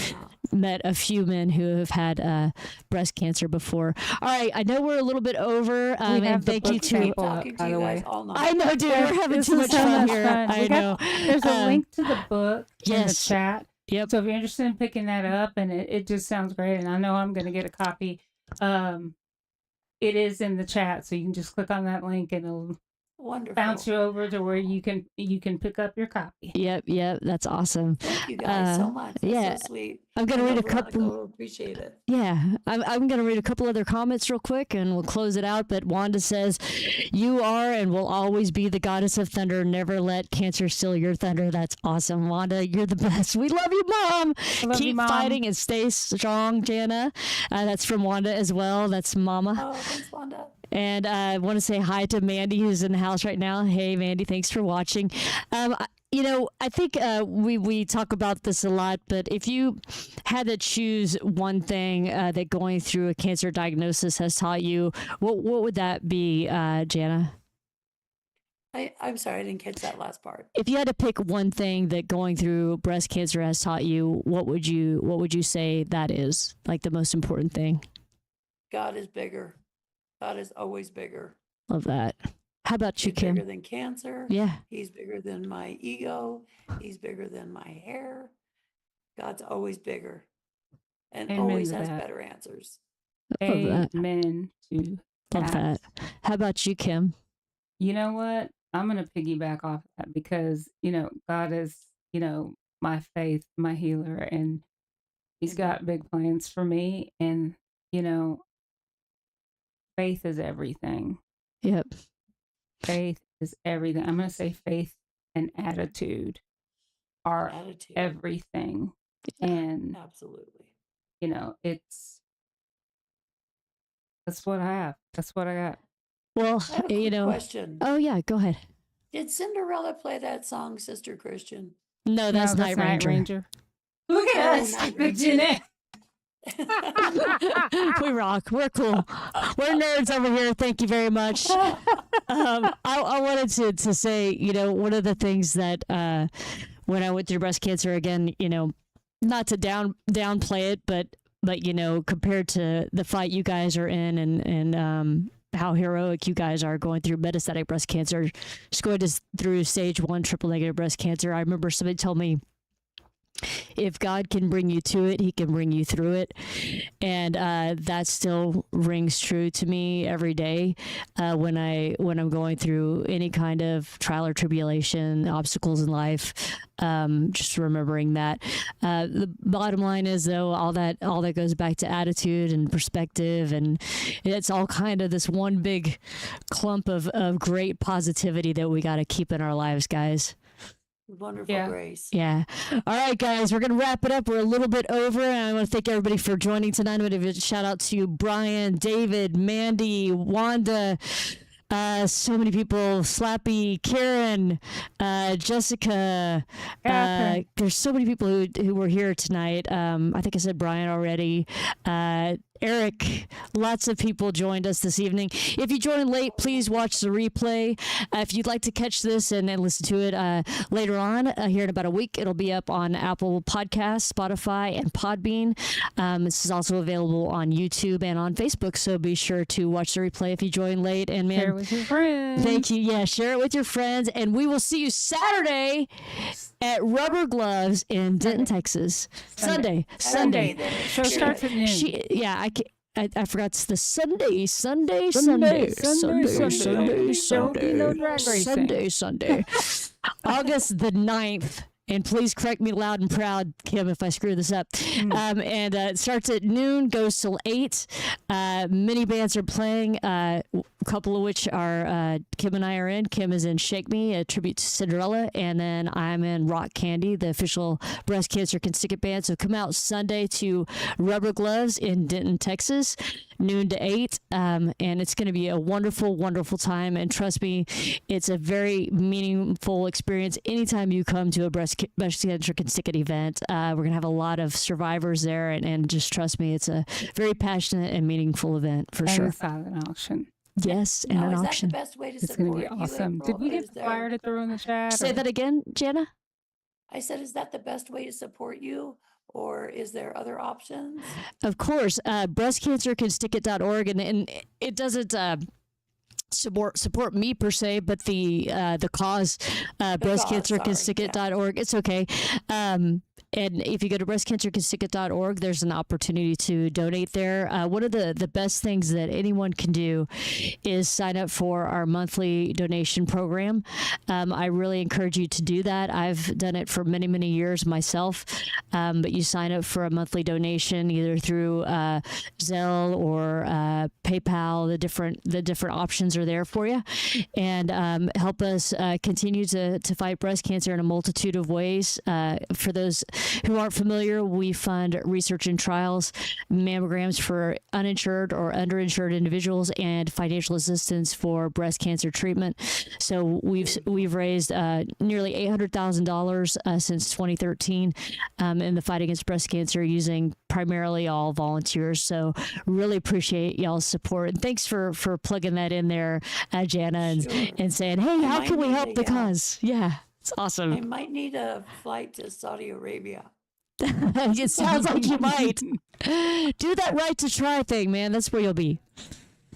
met a few men who have had breast cancer before. All right, I know we're a little bit over. And thank you to talking to you guys all night. I know, dude. We're having This too is much so fun much here. fun. I know. There's a link to the book in the Yes. chat. Yep. So if you're interested in picking that up, and it just sounds great, and I know I'm going to get a copy. It is in the chat, so you can just click on that link and it'll Wonderful. bounce you over to where you can pick up your copy. Yep. That's awesome. Thank you guys so much. That's yeah. so sweet. I'm going to I read know a couple. Veronica will appreciate it. Yeah, I'm going to read a couple other comments real quick and we'll close it out. But Wanda says, "You are and will always be the goddess of thunder. Never let cancer steal your thunder." That's awesome. Wanda, you're the best. We love you, Mom. Keep fighting and stay strong, Jana. That's from Wanda as well. That's Mama. Oh, thanks, Wanda. And I want to say hi to Mandy, who's in the house right now. Hey, Mandy, thanks for watching. I think we talk about this a lot, but if you had to choose one thing that going through a cancer diagnosis has taught you, what would that be, Jana? I'm sorry, I didn't catch that last part. If you had to pick one thing that going through breast cancer has taught you, what would you say that is, like the most important thing? God is bigger. God is always bigger. Love that. How about you, He's Kim? bigger than cancer. Yeah. He's bigger than my ego. He's bigger than my hair. God's always bigger and Amen always to has that. better answers. Love that. Amen to Love that. How about you, Kim? You know what? I'm going to piggyback off that because, God is, my faith, my healer, and he's got big plans for me. And, faith is everything. Yep. Faith is everything. I'm going to say faith and attitude are everything. And, Absolutely. that's what I have. That's what I got. Well, I have a quick question. Oh yeah, go ahead. Did Cinderella play that song, Sister Christian? No, that's Night Ranger. Look Oh, at us, Night the Jeanette. We rock. We're cool. We're nerds over here. Thank you very much. I wanted to say, one of the things that when I went through breast cancer again, not to downplay it, but compared to the fight you guys are in and how heroic you guys are going through metastatic breast cancer, just going through stage 1 triple negative breast cancer. I remember somebody told me if God can bring you to it, he can bring you through it. And that still rings true to me every day when I'm going through any kind of trial or tribulation, obstacles in life. Just remembering that. The bottom line is, though, all that goes back to attitude and perspective, and it's all kind of this one big clump of great positivity that we got to keep in our lives, guys. Wonderful grace. Yeah. All right, guys, we're going to wrap it up. We're a little bit over, and I want to thank everybody for joining tonight. I want to give a shout out to Brian, David, Mandy, Wanda, so many people, Slappy, Karen, Jessica. There's so many people who were here tonight. I think I said Brian already. Eric, lots of people joined us this evening. If you joined late, please watch the replay. If you'd like to catch this and then listen to it later on, here in about a week, it'll be up on Apple Podcasts, Spotify, and Podbean. This is also available on YouTube and on Facebook, so be sure to watch the replay if you joined late. And man, Share it with your friends. thank you. Yeah, share it with your friends, and we will see you Saturday at Rubber Gloves in Denton, Texas. Sunday. Show starts at noon. I forgot it's the Sunday. August the 9th. And please correct me loud and proud, Kim, if I screw this up. And it starts at noon, goes till 8. Many bands are playing, a couple of which are Kim and I are in. Kim is in Shake Me, a tribute to Cinderella. And then I'm in Rock Candy, the official breast cancer can stick it band. So come out Sunday to Rubber Gloves in Denton, Texas, noon to 8. And it's going to be a wonderful, wonderful time. And trust me, it's a very meaningful experience anytime you come to a breast cancer can stick it event. We're going to have a lot of survivors there. And just trust me, it's a very passionate and meaningful event for sure. And a silent auction. Yes, and Now, an is auction. that the best way to It's support going to be you, awesome. April? Did we Is get the flyer to throw in the chat? Say that again, Jana? I said, is that the best way to support you, or is there other options? Of course, breastcancercanstickit.org, and it doesn't support me per se, but the cause, breastcancercanstickit.org. It's okay. And if you go to breastcancercanstickit.org, there's an opportunity to donate there. One of the best things that anyone can do is sign up for our monthly donation program. I really encourage you to do that. I've done it for many, many years myself. But you sign up for a monthly donation either through Zelle or PayPal. The different options are there for you, and help us continue to fight breast cancer in a multitude of ways. For those who aren't familiar, we fund research and trials, mammograms for uninsured or underinsured individuals, and financial assistance for breast cancer treatment. So we've raised nearly $800,000 since 2013 in the fight against breast cancer, using primarily all volunteers. So really appreciate y'all's support. And thanks for plugging that in there, Jana, and saying, hey, how can we help the cause? Yeah. It's awesome. I might need a flight to Saudi Arabia. It sounds like you might. Do that right to try thing, man. That's where you'll be.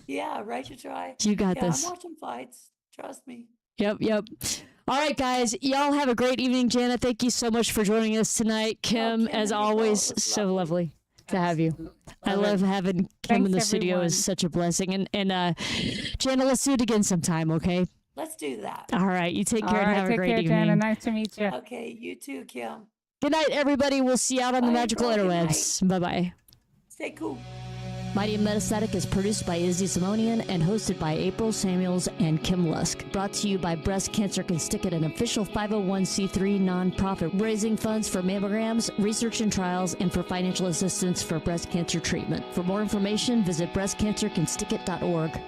Yeah, right to try. You got this. I'm watching flights. Trust me. Yep. All right, guys. Y'all have a great evening. Jana, thank you so much for joining us tonight. Kim, as always, so lovely to have you. I love having Kim in the studio. Is such a blessing. And Jana, let's do it again sometime, okay? Let's do that. All right. You take care and have a great evening. Jana. Nice to meet you. Okay, you too, Kim. Good night, everybody. We'll see you out on the magical interwebs. Bye-bye. Stay cool. Mighty Metastatic is produced by Izzy Simonian and hosted by April Samuels and Kim Lusk. Brought to you by Breast Cancer Can Stick It, an official 501c3 nonprofit raising funds for mammograms, research and trials, and for financial assistance for breast cancer treatment. For more information, visit breastcancercanstickit.org.